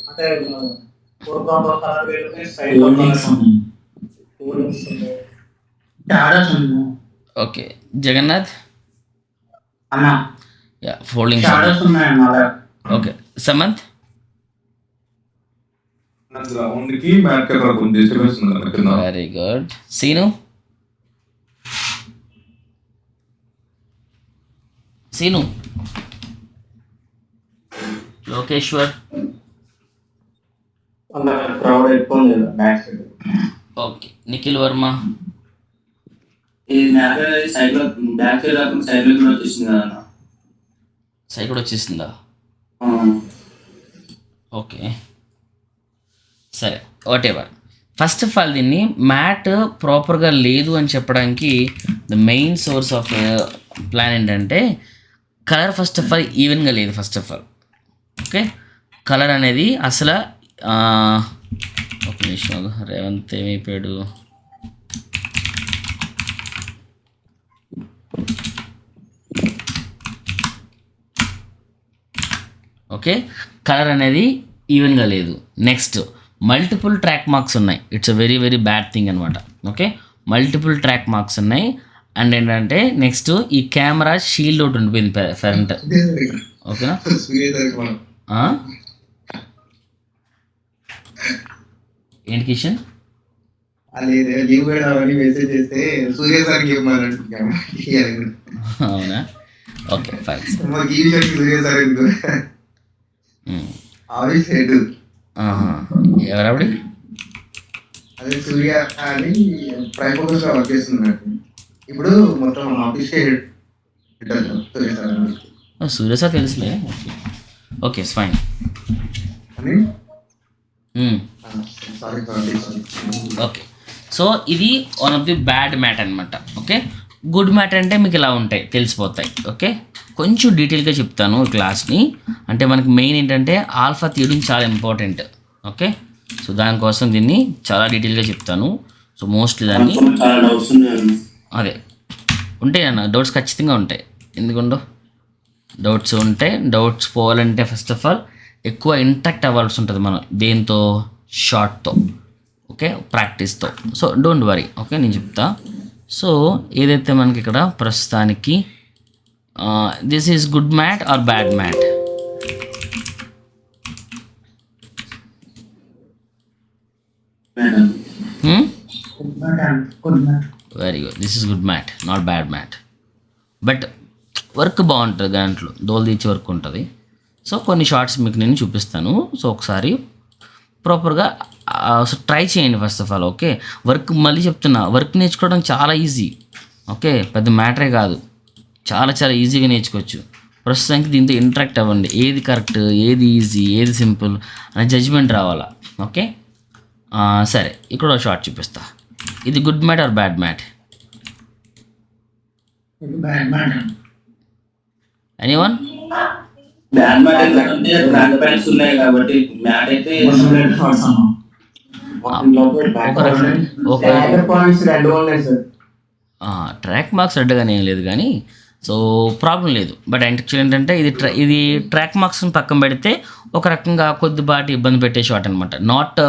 అంటే ఫోర్గ్రౌండ్ లో కలర్ వేరున్నాయి, సైడ్ లో కలర్స్ ఉన్నాయి, కూలింగ్స్ ఉన్నాయి, షాడోస్ ఉన్నాయి. ఓకే జగన్నాథ్ అన్న యా ఫోల్డింగ్ షాడోస్ ఉన్నాయన్న. ఓకే సమంత్ గ్రౌండ్ కి మ్యాట్ కి అక్కడ కొంచెం డిస్టర్బెన్స్ ఉంది కింద. Very good. సీను సీను లోకేశ్వర్ అన్న క్రౌడ్ ఎక్కువ ఉంది back side. Okay Nikhil Varma ఈ మ్యాప్ సైడ్ లో బ్యాక్ సైడ్ కాకుండా సైడ్ లో కూడా వచ్చేసింది కదా అన్న. సైడ్ కూడా వచ్చేసిందా? ఓకే సరే what ever. First of all దీన్ని మ్యాట్ ప్రాపర్గా లేదు అని చెప్పడానికి the main source of plan ఏంటంటే కలర్ ఫస్ట్ ఆఫ్ ఆల్ ఈవెన్గా లేదు. First of all okay colour అనేది అసలు ఒక నిమిషం రేవంత్ ఏమైపోయాడు. ఓకే కలర్ అనేది ఈవెన్గా లేదు. నెక్స్ట్ మల్టిపుల్ ట్రాక్ మార్క్స్ ఉన్నాయి. It's a very very bad thing అనమాట. ఓకే మల్టిపుల్ ట్రాక్ మార్క్స్ ఉన్నాయి. అండ్ ఏంటంటే నెక్స్ట్ ఈ కెమెరా షీల్డ్ ఒకటి ఉండిపోయింది ఫ్రంట్. ఓకేనా ఏంటి కిషన్ అవునా? Okay fine. ఎవరావిడ? అదే సూర్య అని ప్రైమ్ ఫోకస్ వర్క్ చేస్తున్నాడు ఇప్పుడు మొత్తం ఆఫీస్. సూర్య సార్ తెలుసులే. Okay fine. ఓకే సో ఇది one of the bad mat అనమాట. ఓకే గుడ్ మ్యాట్ అంటే మీకు ఇలా ఉంటాయి తెలిసిపోతాయి. ఓకే కొంచెం డీటెయిల్గా చెప్తాను క్లాస్ని. అంటే మనకి మెయిన్ ఏంటంటే ఆల్ఫా తీయడం చాలా ఇంపార్టెంట్. ఓకే సో దానికోసం దీన్ని చాలా డీటెయిల్గా చెప్తాను. సో మోస్ట్లీ దాన్ని చాలా డౌట్స్ ఉన్నాయి. అదే ఉంటాయి అన్న డౌట్స్ ఖచ్చితంగా ఉంటాయి. ఎందుకుండో డౌట్స్ ఉంటాయి. డౌట్స్ పోవాలంటే ఫస్ట్ ఆఫ్ ఆల్ ఎక్కువ ఇంట్రాక్ట్ అవ్వాల్సి ఉంటుంది మనం దేంతో షార్ట్తో. ఓకే ప్రాక్టీస్తో. So don't worry. ఓకే నేను చెప్తా. సో ఏదైతే మనకి ఇక్కడ ప్రస్తుతానికి this is good mat or bad mat? Very good. This is good mat not bad mat. But work బాగుంటుంది దాంట్లో, దోలు తీర్చే వర్క్ ఉంటుంది. సో కొన్ని షార్ట్స్ మీకు నేను చూపిస్తాను. సో ఒకసారి ప్రాపర్గా ట్రై చేయండి first of all. Okay work మళ్ళీ చెప్తున్నా, వర్క్ నేర్చుకోవడం చాలా ఈజీ. ఓకే పెద్ద మ్యాటరే కాదు, చాలా చాలా ఈజీగా నేర్చుకోవచ్చు. ప్రస్తుతానికి దీంతో ఇంటరాక్ట్ అవ్వండి. ఏది కరెక్ట్, ఏది ఈజీ, ఏది సింపుల్ అనే జడ్జ్మెంట్ రావాలా. ఓకే సరే ఇక్కడ షార్ట్ చూపిస్తా. ఇది good mat or bad matte? Anyone? Bad matte ఎందుకంటే బ్లాక్ ప్యాంట్స్ ఉన్నాయి కాబట్టి మ్యాట్ అయితే ట్రాక్ మార్క్స్ రెడ్గానే ఏం లేదు కానీ సో ప్రాబ్లం లేదు. బట్ యాక్చువల్ ఏంటంటే ఇది ట్రాక్ మార్క్స్ని పక్కన పెడితే ఒక రకంగా కొద్దిపాటి ఇబ్బంది పెట్టే షాట్ అనమాట. నాట్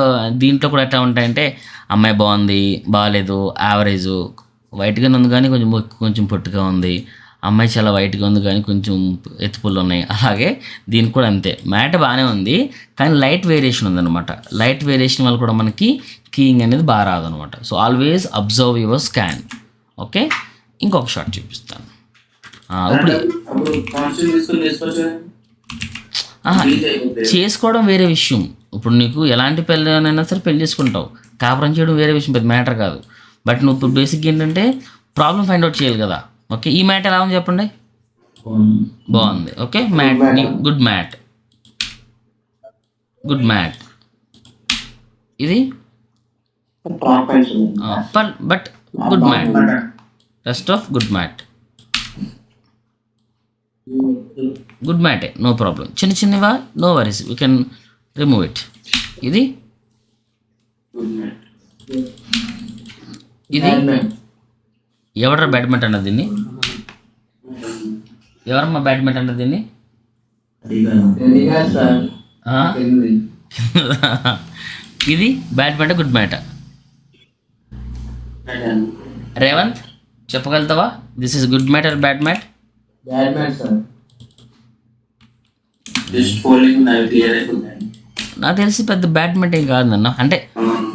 దీంట్లో కూడా ఎట్లా ఉంటాయంటే అమ్మాయి బాగుంది, బాగాలేదు, యావరేజ్, వైట్గానే ఉంది కానీ కొంచెం పొట్టుగా ఉంది, అమ్మాయి చాలా వైట్గా ఉంది కానీ కొంచెం ఎత్తుపులు ఉన్నాయి. అలాగే దీనికి కూడా అంతే, మ్యాట్ బాగానే ఉంది కానీ లైట్ వేరియేషన్ ఉందన్నమాట. లైట్ వేరియేషన్ వల్ల కూడా మనకి కీయింగ్ అనేది బాగా రాదనమాట. So always observe your scan. Okay ఇంకొక షాట్ చూపిస్తాను. ఇప్పుడు చేసుకోవడం వేరే విషయం. ఇప్పుడు నీకు ఎలాంటి పెళ్ళైనా సరే పెళ్లి చేసుకుంటావు, కాపురం చేయడం వేరే విషయం, పెద్ద మ్యాటర్ కాదు. బట్ నువ్వు ఇప్పుడు బేసిక్ ఏంటంటే ప్రాబ్లం ఫైండ్ అవుట్ చేయాలి కదా. ఓకే ఈ మ్యాట్ ఎలా ఉంది చెప్పండి? బాగుంది. Okay mat good mat, good mat. ఇది but good mat, rest of good mat, good మ్యాటే, నో ప్రాబ్లం. చిన్న చిన్నవా no worries, we can remove it. ఇది ఇది ఎవడరా బ్యాడ్మింటన్ అన్నది దీన్ని? ఎవరమ్మా బ్యాడ్మింటన్ అన్నది దీన్ని? ఇది bad mat good mat? Revanth చెప్పగలుగుతావా this is good mat or bad mat? Bad mat sir. Just folding అవి క్లియర్ అయిపోతాయి. నాకు తెలిసి పెద్ద బ్యాడ్ మ్యాట్ ఏం కాదన్న, అంటే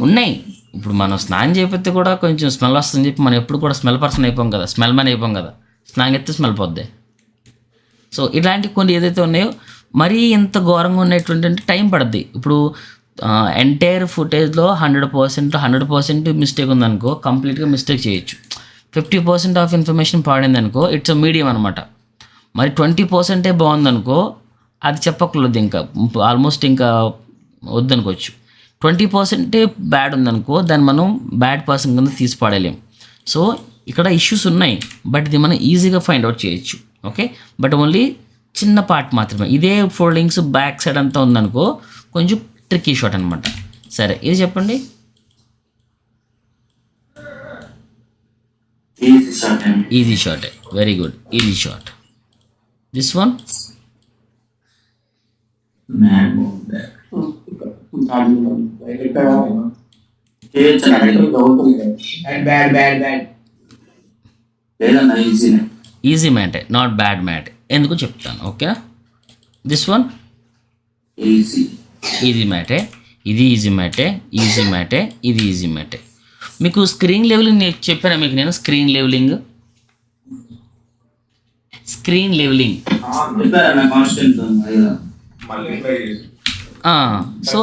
ఉన్నాయి. ఇప్పుడు మనం స్నానం చేయకపోతే కూడా కొంచెం స్మెల్ వస్తుందని చెప్పి మనం ఎప్పుడు కూడా స్మెల్ పర్సన్ అయిపోం కదా, స్మెల్ మ్యాన్ అయిపోం కదా, స్నానం ఎత్తే స్మెల్ పోద్ది. సో ఇలాంటి కొన్ని ఏదైతే ఉన్నాయో మరీ ఇంత ఘోరంగా ఉన్నటువంటి అంటే టైం పడుద్ది. ఇప్పుడు ఎంటైర్ ఫుటేజ్లో 100% మిస్టేక్ ఉందనుకో, కంప్లీట్గా మిస్టేక్ చేయొచ్చు. 50% ఆఫ్ ఇన్ఫర్మేషన్ పాడింది అనుకో, ఇట్స్ మీడియం అనమాట. మరి 20% బాగుందనుకో అది చెప్పక్కర్లేదు, ఇంకా ఆల్మోస్ట్ ఇంకా వద్దనుకోవచ్చు. 20% బ్యాడ్ ఉందనుకో దాన్ని మనం బ్యాడ్ పర్సన్ కింద తీసి పాడలేం. సో ఇక్కడ ఇష్యూస్ ఉన్నాయి, బట్ ఇది మనం ఈజీగా ఫైండ్ అవుట్ చేయొచ్చు. ఓకే, బట్ ఓన్లీ చిన్న పార్ట్ మాత్రమే. ఇదే ఫోల్డింగ్స్ బ్యాక్ సైడ్ అంతా ఉందనుకో కొంచెం ట్రిక్కీ షాట్ అనమాట. సరే ఇది చెప్పండి. Easy shot, very good, easy shot. This one bad bad bad. లేదన్నా ఈజీనే. ఈజీ మ్యాటే, నాట్ బ్యాడ్ మ్యాట్. ఎందుకు చెప్తాను, ఓకేనా? This one easy. ఈజీ మ్యాటే, ఇది ఈజీ మ్యాటే, ఈజీ మ్యాటే, ఇది ఈజీ మ్యాటే. మీకు స్క్రీన్ లెవెలింగ్ నేను చెప్పాను, మీకు నేను స్క్రీన్ లెవెలింగ్ చెప్పారన్నా కాన్స్టెంట్. మళ్ళీ ట్రై చేసి సో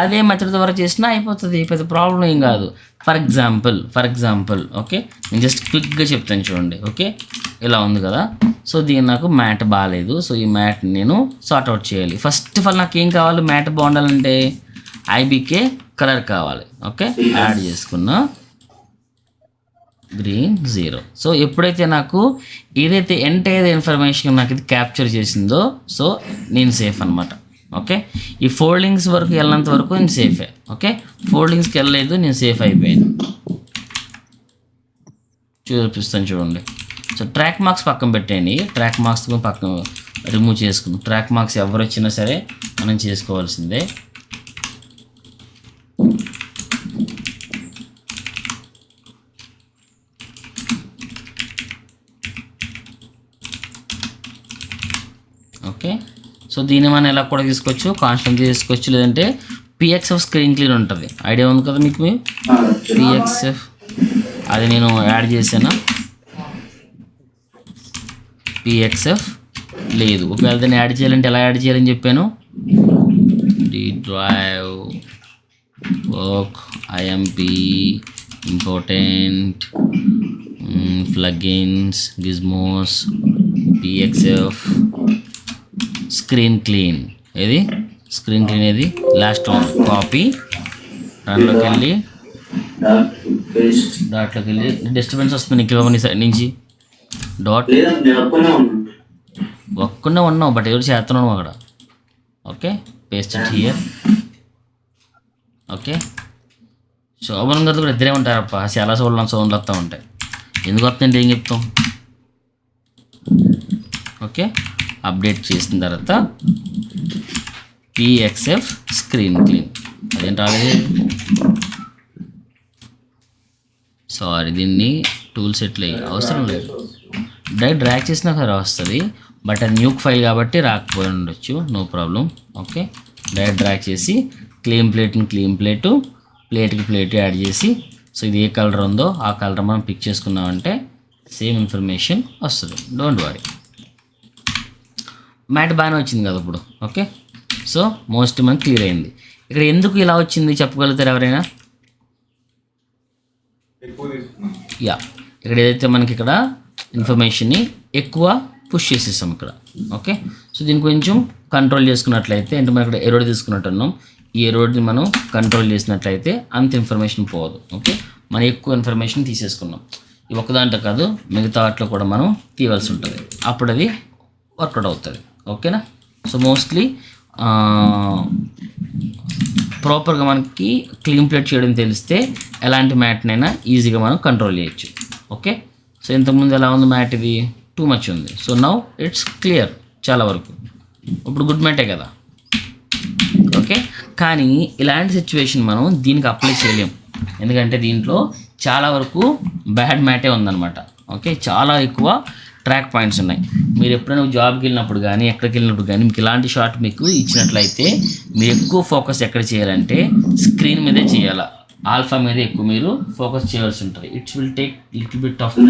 అదే మెథడ్ ద్వారా చేసినా అయిపోతుంది, పెద్ద ప్రాబ్లం ఏం కాదు. ఫర్ ఎగ్జాంపుల్ ఓకే, నేను జస్ట్ క్విక్గా చెప్తాను చూడండి. ఓకే, ఇలా ఉంది కదా. సో దీని నాకు మ్యాట్ బాగాలేదు. సో ఈ మ్యాట్ నేను సార్ట్అవుట్ చేయాలి. ఫస్ట్ ఆఫ్ ఆల్ నాకు ఏం కావాలి, మ్యాట్ బాగుండాలంటే ఐబీకే కలర్ కావాలి. ఓకే, యాడ్ చేసుకున్నా గ్రీన్ 0. సో ఎప్పుడైతే నాకు ఏదైతే ఎంటైర్ ఇన్ఫర్మేషన్ నాకు ఇది క్యాప్చర్ చేసిందో సో నేను సేఫ్ అనమాట. ఓకే, ఈ ఫోల్డింగ్స్ వరకు వెళ్ళినంత వరకు నేను సేఫే. ఓకే, ఫోల్డింగ్స్కి వెళ్ళలేదు, నేను సేఫ్ అయిపోయాను. చూపిస్తాను చూడండి. సో ట్రాక్ మార్క్స్ పక్కన పెట్టండి, ట్రాక్ మార్క్స్ పక్కన రిమూవ్ చేసుకుందాం. ట్రాక్ మార్క్స్ ఎవరు వచ్చినా సరే మనం చేసుకోవాల్సిందే. ఓకే, సో దీన్ని మనం ఎలా కూడా తీసుకోవచ్చు, కాన్స్టెంట్ తీసుకోవచ్చు, లేదంటే పిఎక్స్ఎఫ్ స్క్రీన్ క్లీన్ ఉంటుంది, ఐడియా ఉంది కదా మీకు. పిఎక్స్ఎఫ్ అది నేను యాడ్ చేశాను. పిఎక్స్ఎఫ్ లేదు, ఒకవేళ దాన్ని యాడ్ చేయాలంటే ఎలా యాడ్ చేయాలని చెప్పాను. D drive work IMP important plugins gizmos PXF screen clean. ఏది స్క్రీన్ క్లీన్, ఏది లాస్ట్ వన్. కాపీ, దాంట్లోకి వెళ్ళి డాట్లోకి వెళ్ళి డిస్టర్బెన్స్ వస్తుంది నీకు నీ సైడ్ నుంచి. డాట్ ఒక్కనే ఉన్నావు బట్ ఎవరు చేస్తున్నావు అక్కడ. Okay, paste it here. Okay, Shobhan garu కూడా ఇద్దరే ఉంటారప్ప, చాలా సౌండ్లు వస్తూ ఉంటాయి. ఎందుకు వస్తుందంటే ఏం చెప్తాం. ఓకే, అప్డేట్ చేసిన తర్వాత పిఎక్స్ఎఫ్ స్క్రీన్ క్లీన్. అదేంటి రాలేదు, సారీ, దీన్ని టూల్ సెట్లు అవసరం లేదు, డైరెక్ట్ డ్రాగ్ చేసినా సరే వస్తుంది. బట్ అది న్యూక్ ఫైల్ కాబట్టి రాకపోయి ఉండొచ్చు, no problem. Okay, direct drag చేసి ప్లేట్కి ప్లేట్ యాడ్ చేసి, సో ఇది ఏ కలర్ ఉందో ఆ కలర్ మనం పిక్ చేసుకున్నామంటే సేమ్ ఇన్ఫర్మేషన్ వస్తుంది, డోంట్ వరీ. మ్యాట్ బాగానే వచ్చింది కదా ఇప్పుడు. ఓకే, సో మోస్ట్ మనకి క్లియర్ అయింది. ఇక్కడ ఎందుకు ఇలా వచ్చింది చెప్పగలుగుతారు ఎవరైనా? ఎక్కువ తీసుకున్నాను. యా, ఇక్కడ ఏదైతే మనకి ఇక్కడ ఇన్ఫర్మేషన్ని ఎక్కువ పుష్ చేసేసాం ఇక్కడ. ఓకే, సో దీన్ని కొంచెం కంట్రోల్ చేసుకున్నట్లయితే, అంటే మనం ఇక్కడ ఎరోడ్ తీసుకున్నట్టున్నాం, ఈ ఎరోడ్ని మనం కంట్రోల్ చేసినట్లయితే అంత ఇన్ఫర్మేషన్ పోదు. ఓకే, మనం ఎక్కువ ఇన్ఫర్మేషన్ తీసేసుకున్నాం. ఈ ఒక్కదాంట్లో కాదు మిగతా వాటిలో కూడా మనం తీయవలసి ఉంటుంది, అప్పుడు అది వర్కౌట్ అవుతుంది. ఓకేనా? సో మోస్ట్లీ ప్రాపర్గా మనకి క్లీన్ ప్లేట్ చేయడం తెలిస్తే ఎలాంటి మ్యాట్నైనా ఈజీగా మనం కంట్రోల్ చేయొచ్చు. ఓకే, సో ఇంతకుముందు ఎలా ఉంది మ్యాట్, ఇది టూ మచ్ ఉంది. సో నౌ ఇట్స్ క్లియర్ చాలా వరకు. ఇప్పుడు గుడ్ మ్యాటే కదా. ఓకే, కానీ ఇలాంటి సిచ్యువేషన్ మనం దీనికి అప్లై చేయలేం, ఎందుకంటే దీంట్లో చాలా వరకు బ్యాడ్ మ్యాటే ఉందన్నమాట. ఓకే, చాలా ఎక్కువ ట్రాక్ పాయింట్స్ ఉన్నాయి. మీరు ఎప్పుడైనా జాబ్కి వెళ్ళినప్పుడు కానీ ఎక్కడికి వెళ్ళినప్పుడు కానీ మీకు ఇలాంటి షాట్ మీకు ఇచ్చినట్లయితే మీరు ఎక్కువ ఫోకస్ ఎక్కడ చేయాలంటే స్క్రీన్ మీదే చేయాలి, ఆల్ఫా మీద ఎక్కువ మీరు ఫోకస్ చేయవలసి ఉంటుంది. It's will take little bit of time.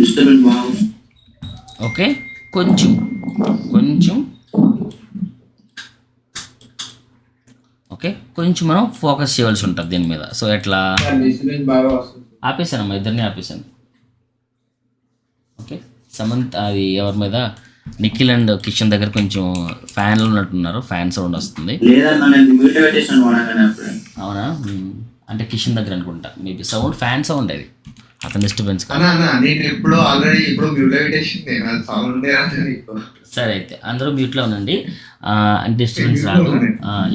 Disturbance బాగుంది. ఓకే, కొంచెం ఓకే కొంచెం మనం ఫోకస్ చేయవలసి ఉంటుంది దీని మీద. సో ఎట్లా బాగా వస్తుంది. ఆపేసానమ్మా, ఇద్దరిని ఆపేసాను. ఓకే, సమంత్ అది ఎవరి మీద, నిఖిల్ అండ్ కిషన్ దగ్గర కొంచెం ఫ్యాన్లు ఉన్నట్టున్నారు, ఫ్యాన్ సౌండ్ వస్తుంది. లేదన్నా నేను మ్యూట్ పెట్టేసాను వాడగానే అప్పుడే. అవునా, అంటే కిషన్ దగ్గర అనుకుంటా మేబీ సౌండ్, ఫ్యాన్ సౌండ్ అది, అతని డిస్టర్బెన్స్ కాదు. అన్న నేను ఇప్పుడు ఆల్రెడీ ఇప్పుడు మ్యూట్ పెట్టేసింది, సౌండ్ సరే అయితే అందరూ మ్యూట్లో ఉండండి, డిస్టర్బెన్స్ రాదు.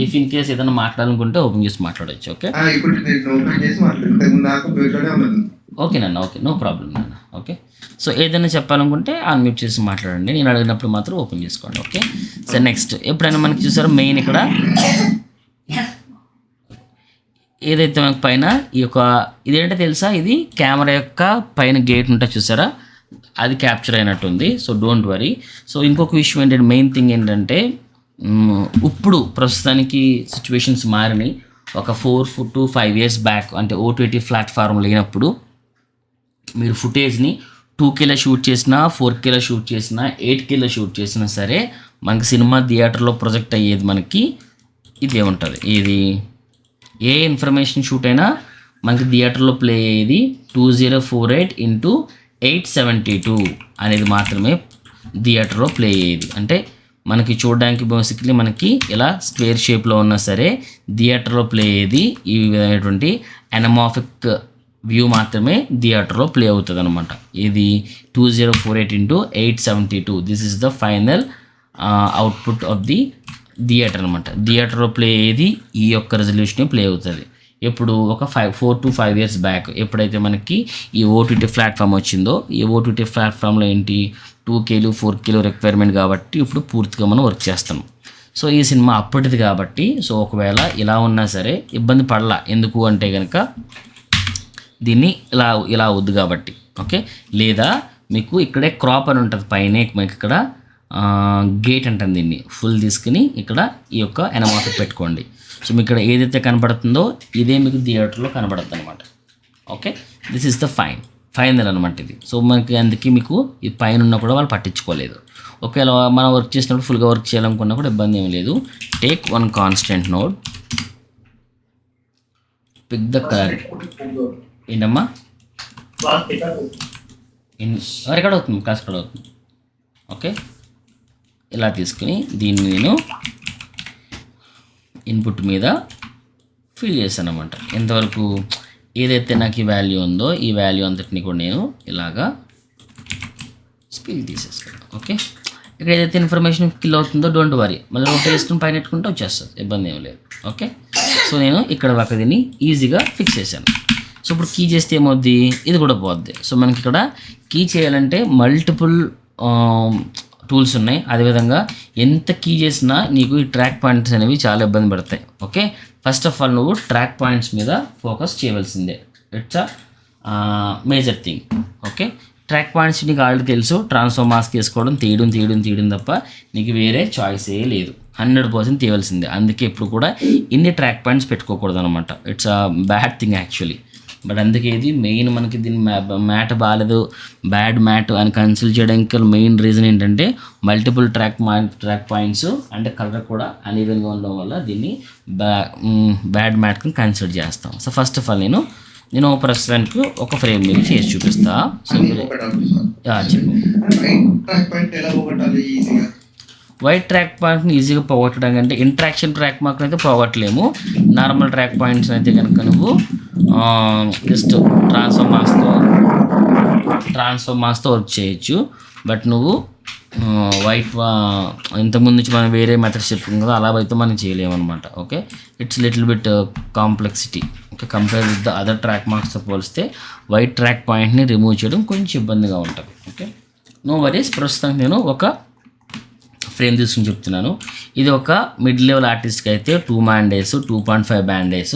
ఇఫ్ ఇన్ కేస్ ఏదైనా మాట్లాడాలనుకుంటే ఓపెన్ చేసి మాట్లాడవచ్చు. ఓకే, ఇప్పుడు నేను ఓపెన్ చేసి మాట్లాడుతున్నాను. ఓకేనన్న, ఓకే, నో ప్రాబ్లం నాన్న. ఓకే, సో ఏదైనా చెప్పాలనుకుంటే అన్మ్యూట్ చేసి మాట్లాడండి, నేను అడిగినప్పుడు మాత్రం ఓపెన్ చేసుకోండి. ఓకే, సో నెక్స్ట్ ఎప్పుడైనా మనకి చూసారో మెయిన్ ఇక్కడ ఏదైతే మనకు పైన ఈ యొక్క ఇదేంటో తెలుసా, ఇది కెమెరా యొక్క పైన గేట్ ఉంటే చూసారా, అది క్యాప్చర్ అయినట్టుంది. So don't worry. సో ఇంకొక విషయం ఏంటంటే, మెయిన్ థింగ్ ఏంటంటే ఇప్పుడు ప్రస్తుతానికి సిచ్యువేషన్స్ మారినాయి. ఒక 4 to 5 years బ్యాక్ అంటే OTT ప్లాట్ఫామ్ లేనప్పుడు మీరు ఫుటేజ్ని 2Kలో షూట్ చేసినా, 4Kలో షూట్ చేసినా, 8Kలో షూట్ చేసినా సరే మనకి సినిమా థియేటర్లో ప్రొజెక్ట్ అయ్యేది మనకి ఇదే ఉంటుంది. ఇది ఏ ఇన్ఫర్మేషన్ షూట్ అయినా మనకి థియేటర్లో ప్లే అయ్యేది 2048x872 అనేది మాత్రమే థియేటర్లో ప్లే అయ్యేది. అంటే మనకి చూడడానికి బేసిక్లీ మనకి ఇలా స్క్వేర్ షేప్లో ఉన్నా సరే థియేటర్లో ప్లే అయ్యేది ఈ విధమైనటువంటి అనమార్ఫిక్ వ్యూ మాత్రమే థియేటర్లో ప్లే అవుతుంది అనమాట. ఇది 2048x872. This is the final output of the theatre అనమాట. థియేటర్లో ప్లే అయ్యేది ఈ యొక్క రెజల్యూషన్ ప్లే అవుతుంది. ఎప్పుడు ఒక 4 to 5 years బ్యాక్ ఎప్పుడైతే మనకి ఈ OTT ప్లాట్ఫామ్ వచ్చిందో, ఈ OTT ప్లాట్ఫామ్లో ఏంటి 2Kలు 4Kలు రిక్వైర్మెంట్ కాబట్టి ఇప్పుడు పూర్తిగా మనం వర్క్ చేస్తాం. సో ఈ సినిమా అప్పటిది కాబట్టి సో ఒకవేళ ఇలా ఉన్నా సరే ఇబ్బంది పడలా, ఎందుకు అంటే కనుక దీన్ని ఇలా వద్దు కాబట్టి. ఓకే, లేదా మీకు ఇక్కడే క్రాప్ అని ఉంటుంది పైనే, మీకు ఇక్కడ గేట్ అంటుంది, దీన్ని ఫుల్ తీసుకుని ఇక్కడ ఈ యొక్క ఎనమార్క్ పెట్టుకోండి. సో మీకు ఇక్కడ ఏదైతే కనబడుతుందో ఇదే మీకు థియేటర్లో కనబడుతుంది అనమాట. Okay, this is the final అనమాట ఇది. సో మనకి అందుకే మీకు ఈ పైన ఉన్నా కూడా వాళ్ళు పట్టించుకోలేదు. ఒకవేళ మనం వర్క్ చేసినప్పుడు ఫుల్గా వర్క్ చేయాలనుకున్నా కూడా ఇబ్బంది ఏమి లేదు. Take one constant node, pick the colour. ఏంటమ్మా రికార్డ్ అవుతుంది, క్లాస్ రికార్డ్ అవుతుంది. ఓకే, ఇలా తీసుకుని దీన్ని నేను ఇన్పుట్ మీద ఫిల్ చేశాను అనమాట. ఎంతవరకు ఏదైతే నాకు ఈ వాల్యూ ఉందో ఈ వాల్యూ అంతటిని కూడా నేను ఇలాగా స్పీల్ తీసేస్తాను. ఓకే, ఇక్కడ ఏదైతే ఇన్ఫర్మేషన్ ఫిల్ అవుతుందో డోంట్ వరీ, మళ్ళీ రొటేట్ చేసుకుని పైన పెట్టుకుంటే వచ్చేస్తుంది, ఇబ్బంది ఏం లేదు. ఓకే, సో నేను ఇక్కడ ఒక దీన్ని ఈజీగా ఫిక్స్ చేశాను. సో ఇప్పుడు కీ చేస్తే ఏమవుద్ది, ఇది కూడా పోద్ది. సో మనకి ఇక్కడ కీ చేయాలంటే మల్టిపుల్ టూల్స్ ఉన్నాయి. అదేవిధంగా ఎంత కీ చేసినా నీకు ఈ ట్రాక్ పాయింట్స్ అనేవి చాలా ఇబ్బంది పడతాయి. ఓకే, ఫస్ట్ ఆఫ్ ఆల్ నువ్వు ట్రాక్ పాయింట్స్ మీద ఫోకస్ చేయవలసిందే. It's a major thing. Okay, track points నీకు ఆల్రెడీ తెలుసు, ట్రాన్స్ఫర్ మాస్క్ వేసుకోవడం, తీయడం తప్ప నీకు వేరే చాయిసే లేదు. 100% తీయవలసిందే. అందుకే ఎప్పుడు కూడా ఇన్ని ట్రాక్ పాయింట్స్ పెట్టుకోకూడదు అనమాట. It's a bad thing actually. But అందుకే ఇది మెయిన్ మనకి దీని మ్యాట్ బాగాలేదు, బ్యాడ్ మ్యాట్ అని కన్సిల్ చేయడానికి మెయిన్ రీజన్ ఏంటంటే మల్టిపుల్ ట్రాక్ పాయింట్స్ అంటే కలర్ కూడా అన్ఈవెన్గా ఉండడం వల్ల దీన్ని బ్యాడ్ మ్యాట్ని కన్సిడర్ చేస్తాం. సో ఫస్ట్ ఆఫ్ ఆల్ నేను ప్రస్తుతానికి ఒక ఫ్రేమ్ మీద చేసి చూపిస్తా. సో చెప్పు. వైట్ ట్రాక్ పాయింట్ని ఈజీగా పోగొట్టడం అంటే ఇంట్రాక్షన్ ట్రాక్ మార్క్ని అయితే పోగొట్టలేము. నార్మల్ ట్రాక్ పాయింట్స్ అయితే కనుక నువ్వు జస్ట్ ట్రాన్స్ఫర్ మాస్క్తో వర్క్ చేయొచ్చు. బట్ నువ్వు వైట్ ఇంతకుముందు నుంచి మనం వేరే మెథడ్స్ చెప్పుకున్నాం కదా, అలా అయితే మనం చేయలేము అనమాట. Okay, it's little bit complexity. Okay, compare with the other track మార్క్స్తో పోలిస్తే వైట్ ట్రాక్ పాయింట్ని రిమూవ్ చేయడం కొంచెం ఇబ్బందిగా ఉంటుంది. Okay, no worries. ప్రస్తుతం నేను ఒక ఫ్రేమ్ తీసుకుని చెప్తున్నాను. ఇది ఒక మిడ్ లెవెల్ ఆర్టిస్ట్కి అయితే 2 man days, 2.5 band days.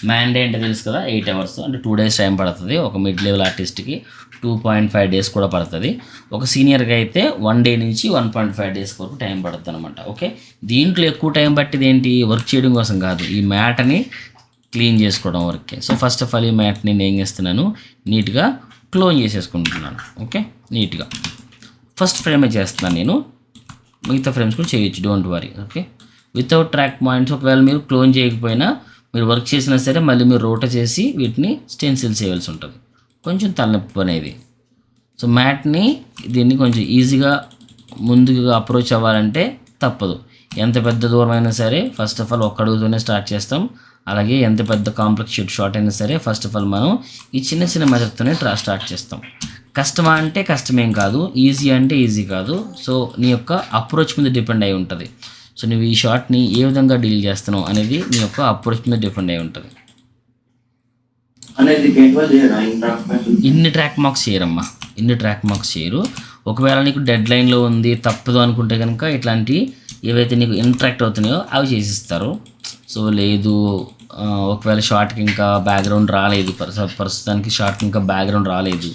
Man day అంటే తెలుసు కదా, 8 hours అంటే 2 days టైం పడుతుంది. ఒక మిడ్ లెవెల్ ఆర్టిస్ట్కి 2.5 days కూడా పడుతుంది. ఒక సీనియర్కి అయితే 1 day నుంచి 1.5 days వరకు టైం పడుతుంది అనమాట. ఓకే, దీంట్లో ఎక్కువ టైం పట్టిది ఏంటి, వర్క్ చేయడం కోసం కాదు, ఈ మ్యాట్ని క్లీన్ చేసుకోవడం వరకే. సో ఫస్ట్ ఆఫ్ ఆల్ ఈ మ్యాట్ని నేను ఏం చేస్తున్నాను, నీట్గా క్లోన్ చేసేసుకుంటున్నాను. ఓకే, నీట్గా ఫస్ట్ ఫ్రేమే చేస్తున్నాను నేను, మిగతా ఫ్రేమ్స్ కూడా చేయొచ్చు, don't worry. Okay, without track points ఒకవేళ మీరు క్లోన్ చేయకపోయినా మీరు వర్క్ చేసినా సరే మళ్ళీ మీరు రోట చేసి వీటిని స్టెన్సిల్ చేయవలసి ఉంటుంది, కొంచెం తలనొప్పి అనేది. సో మ్యాట్ని దీన్ని కొంచెం ఈజీగా ముందుగా అప్రోచ్ అవ్వాలంటే తప్పదు. ఎంత పెద్ద దూరం అయినా సరే ఫస్ట్ ఆఫ్ ఆల్ ఒక్క అడుగుతోనే స్టార్ట్ చేస్తాం. అలాగే ఎంత పెద్ద కాంప్లెక్స్ షార్ట్ అయినా సరే ఫస్ట్ ఆఫ్ ఆల్ మనం ఈ చిన్న చిన్న మెథడ్తోనే స్టార్ట్ చేస్తాం. కష్టమా అంటే కష్టమేం కాదు, ఈజీ అంటే ఈజీ కాదు. సో నీ యొక్క అప్రోచ్ మీద డిపెండ్ అయి ఉంటుంది. సో నువ్వు ఈ షార్ట్ని ఏ విధంగా డీల్ చేస్తున్నావు అనేది నీ యొక్క అప్రోచ్ మీద డిపెండ్ అయి ఉంటుంది. ఇన్ని ట్రాక్ మార్క్స్ చేయరమ్మా, ఇన్ని ట్రాక్ మార్క్స్ చేయరు. ఒకవేళ నీకు డెడ్ లైన్లో ఉంది తప్పదు అనుకుంటే కనుక ఇట్లాంటి ఏవైతే నీకు ఇంట్రాక్ట్ అవుతున్నాయో అవి చేసిస్తారు. సో లేదు ఒకవేళ షార్ట్కి ఇంకా బ్యాక్గ్రౌండ్ రాలేదు, ప్రస్తుతానికి షార్ట్కి ఇంకా బ్యాక్గ్రౌండ్ రాలేదు,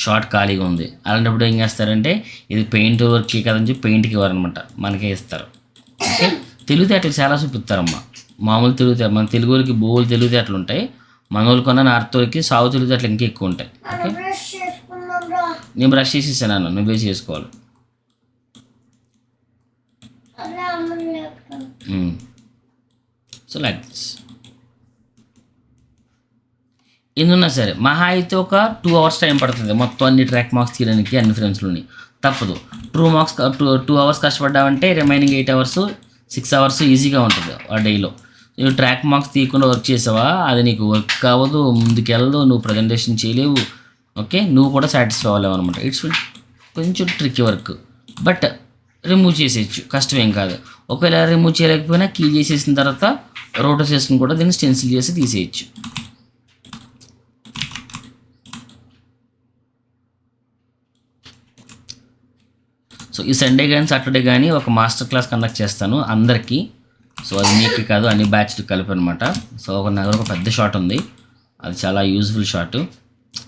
షార్ట్ ఖాళీగా ఉంది, అలాంటప్పుడు ఏం చేస్తారంటే ఇది పెయింట్ వర్క్కి కదని చెప్పి పెయింట్కి ఇవ్వరనమాట, మనకే ఇస్తారు. ఓకే, తెలివితేటలు చాలా చూపిస్తారమ్మా. మామూలు తెలివితే మన తెలుగు వాళ్ళకి బోల్ తెలివితేటలు ఉంటాయి, మన వాళ్ళు కొన్న నార్త్ వాళ్ళకి సాగు తెలివితేటలు ఇంకా ఎక్కువ ఉంటాయి. ఓకే, నేను బ్రష్ చేసేసాను, నువ్వే చేసుకోవాలి. So like this. ఎందున్నా సరే మహా అయితే ఒక 2 hours టైం పడుతుంది మొత్తం అన్ని ట్రాక్ మార్క్స్ తీయడానికి, అన్ని ఫ్రేమ్స్లోని. తప్పదు, 2 hours కష్టపడ్డామంటే రిమైనింగ్ 8 hours 6 hours ఈజీగా ఉంటుంది ఆ డేలో. నువ్వు ట్రాక్ మార్క్స్ తీయకుండా వర్క్ చేసావా అది నీకు వర్క్ కావదు, ముందుకెళ్ళదు, నువ్వు ప్రజెంటేషన్ చేయలేవు. ఓకే, నువ్వు కూడా సాటిస్ఫై అవ్వలేవు అనమాట. ఇట్స్ కొంచెం ట్రిక్కీ వర్క్, బట్ రిమూవ్ చేసేయచ్చు, కష్టమేం కాదు. ఒకవేళ రిమూవ్ చేయలేకపోయినా కీ చేసేసిన తర్వాత రోటర్ చేసుకుని కూడా దీన్ని స్టెన్సిల్ చేసి తీసేయచ్చు. సో ఈ సండే కానీ సాటర్డే కానీ ఒక మాస్టర్ క్లాస్ కండక్ట్ చేస్తాను అందరికీ. సో అది మీకు కాదు, అన్ని బ్యాచ్లు కలిపి అనమాట. సో ఒక నా దగ్గర ఒక పెద్ద షాట్ ఉంది, అది చాలా యూజ్ఫుల్ షాట్.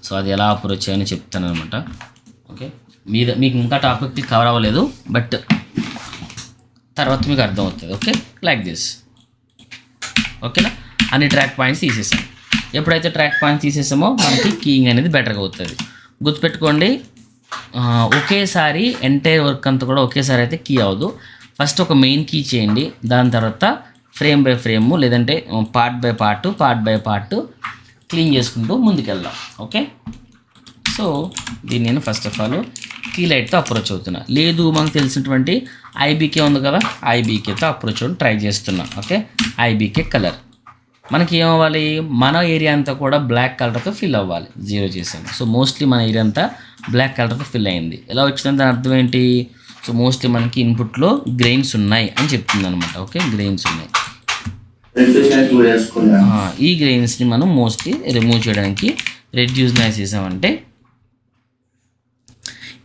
సో అది ఎలా అప్రోచ్ చేయని చెప్తాను అనమాట. ఓకే, మీకు ఇంకా టాపిక్ కవర్ అవ్వలేదు, బట్ తర్వాత మీకు అర్థమవుతుంది. Okay, like this. ఓకేనా, అన్ని ట్రాక్ పాయింట్స్ తీసేసాం. ఎప్పుడైతే ట్రాక్ పాయింట్స్ తీసేసామో మనకి కీయింగ్ అనేది బెటర్గా అవుతుంది. గుర్తుపెట్టుకోండి, ఒకేసారి ఎంటైర్ వర్క్ అంతా కూడా ఒకేసారి అయితే కీ అవ్వదు. ఫస్ట్ ఒక మెయిన్ కీ చేయండి, దాని తర్వాత ఫ్రేమ్ బై ఫ్రేమ్ లేదంటే పార్ట్ బై పార్ట్ క్లీన్ చేసుకుంటూ ముందుకెళ్దాం. ఓకే, సో దీన్ని నేను ఫస్ట్ ఆఫ్ ఆల్ కీ లైట్తో అప్రోచ్ అవుతున్నా. లేదు మనకు తెలిసినటువంటి ఐబీకే ఉంది కదా, ఐబీకేతో అప్రోచ్ అవ్వడం ట్రై చేస్తున్నా. ఓకే, ఐబీకే కలర్ మనకి ఏమవ్వాలి, మన ఏరియా అంతా కూడా బ్లాక్ కలర్తో ఫిల్ అవ్వాలి. 0 చేసాను. సో మోస్ట్లీ మన ఏరియా అంతా బ్లాక్ కలర్తో ఫిల్ అయింది. ఎలా వచ్చిందని దాని అర్థం ఏంటి, సో మోస్ట్లీ మనకి ఇన్పుట్లో గ్రెయిన్స్ ఉన్నాయి అని చెప్తుంది అనమాట. ఓకే, గ్రెయిన్స్ ఉన్నాయి. ఈ గ్రెయిన్స్ని మనం మోస్ట్లీ రిమూవ్ చేయడానికి రెడ్యూస్ నాయిస్ చేసామంటే,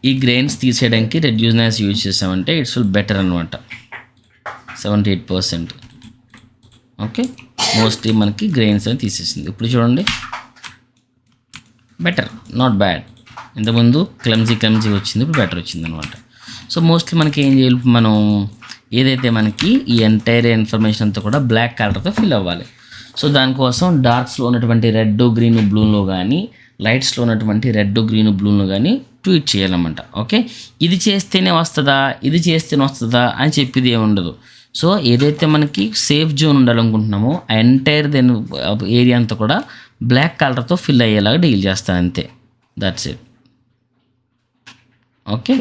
ఈ గ్రెయిన్స్ తీసేయడానికి రెడ్యూస్ నాయిస్ యూజ్ చేసామంటే ఇట్స్ విల్ బెటర్ అనమాట. 78%. ఓకే, మోస్ట్లీ మనకి గ్రెయిన్స్ అని తీసేసింది. ఇప్పుడు చూడండి, బెటర్, నాట్ బ్యాడ్. ఇంతకుముందు క్లమ్జీ వచ్చింది, ఇప్పుడు బెటర్ వచ్చింది అనమాట. సో మోస్ట్లీ మనకి ఏం చేయాలి, మనం ఏదైతే మనకి ఈ ఎంటైర్ ఇన్ఫర్మేషన్ అంతా కూడా బ్లాక్ కలర్తో ఫిల్ అవ్వాలి. సో దానికోసం డార్క్స్లో ఉన్నటువంటి రెడ్ గ్రీన్ బ్లూలో కానీ లైట్స్లో ఉన్నటువంటి రెడ్ గ్రీన్ బ్లూలో కానీ ట్వీట్ చేయాలన్నమాట. ఓకే, ఇది చేస్తేనే వస్తుందా అని చెప్పేది ఏమి ఉండదు. సో ఏదైతే మనకి సేఫ్ జోన్ ఉండాలనుకుంటున్నామో ఆ ఎంటైర్ ఏరియా అంతా కూడా బ్లాక్ కలర్తో ఫిల్ అయ్యేలాగా డీల్ చేస్తాను, అంతే. That's it. ఓకే,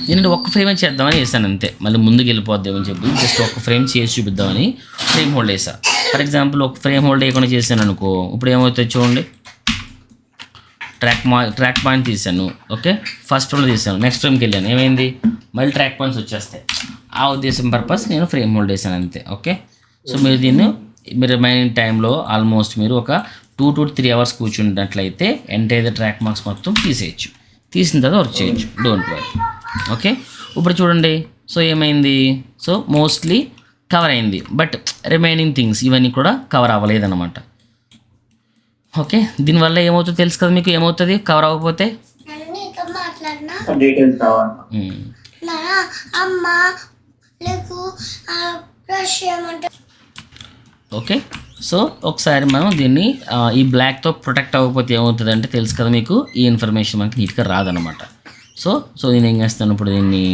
నేను ఒక్క ఫ్రేమ్ చేద్దామని వేసాను అంతే, మళ్ళీ ముందుకు వెళ్ళిపోద్దామని చెప్పి జస్ట్ ఒక ఫ్రేమ్ చేసి చూపిద్దామని ఫ్రేమ్ హోల్డ్ వేసా. ఫర్ ఎగ్జాంపుల్ ఒక ఫ్రేమ్ హోల్డ్ వేయకుండా చేశాను అనుకో, ఇప్పుడు ఏమవుతుంది చూడండి, ట్రాక్ పాయింట్ తీసాను. ఓకే, ఫస్ట్ ఫ్రేమ్లో తీసాను, నెక్స్ట్ ఫ్రేమ్కి వెళ్ళాను, ఏమైంది, మళ్ళీ ట్రాక్ పాయింట్స్ వచ్చేస్తాయి. ఆ ఉద్దేశం పర్పస్ నేను ఫ్రేమ్ హోల్డ్ వేసాను అంతే. ఓకే, సో మీరు దీన్ని మీరు రిమైనింగ్ టైంలో ఆల్మోస్ట్ మీరు ఒక 2 to 3 hours కూర్చున్నట్లయితే ఎంటైర్ ట్రాక్ మార్క్స్ మొత్తం తీసేయచ్చు. తీసిన తర్వాత వర్క్ చేయొచ్చు, డోంట్ వరీ. ఓకే, ఇప్పుడు చూడండి, సో ఏమైంది, సో మోస్ట్లీ కవర్ అయింది, బట్ రిమైనింగ్ థింగ్స్ ఇవన్నీ కూడా కవర్ అవ్వలేదన్నమాట. ఓకే, దీనివల్ల ఏమవుతుందో తెలుసు కదా మీకు, ఏమవుతుంది కవర్ అవ్వకపోతే. డీటెయిల్స్ కావాలి. ఓకే, సో ఒకసారి మనం దీన్ని ఈ బ్లాక్తో ప్రొటెక్ట్ అవ్వకపోతే ఏమవుతుంది అంటే తెలుసు కదా మీకు, ఈ ఇన్ఫర్మేషన్ మనకి నీట్గా రాదనమాట. సో నేను ఏం చేస్తాను ఇప్పుడు దీన్ని,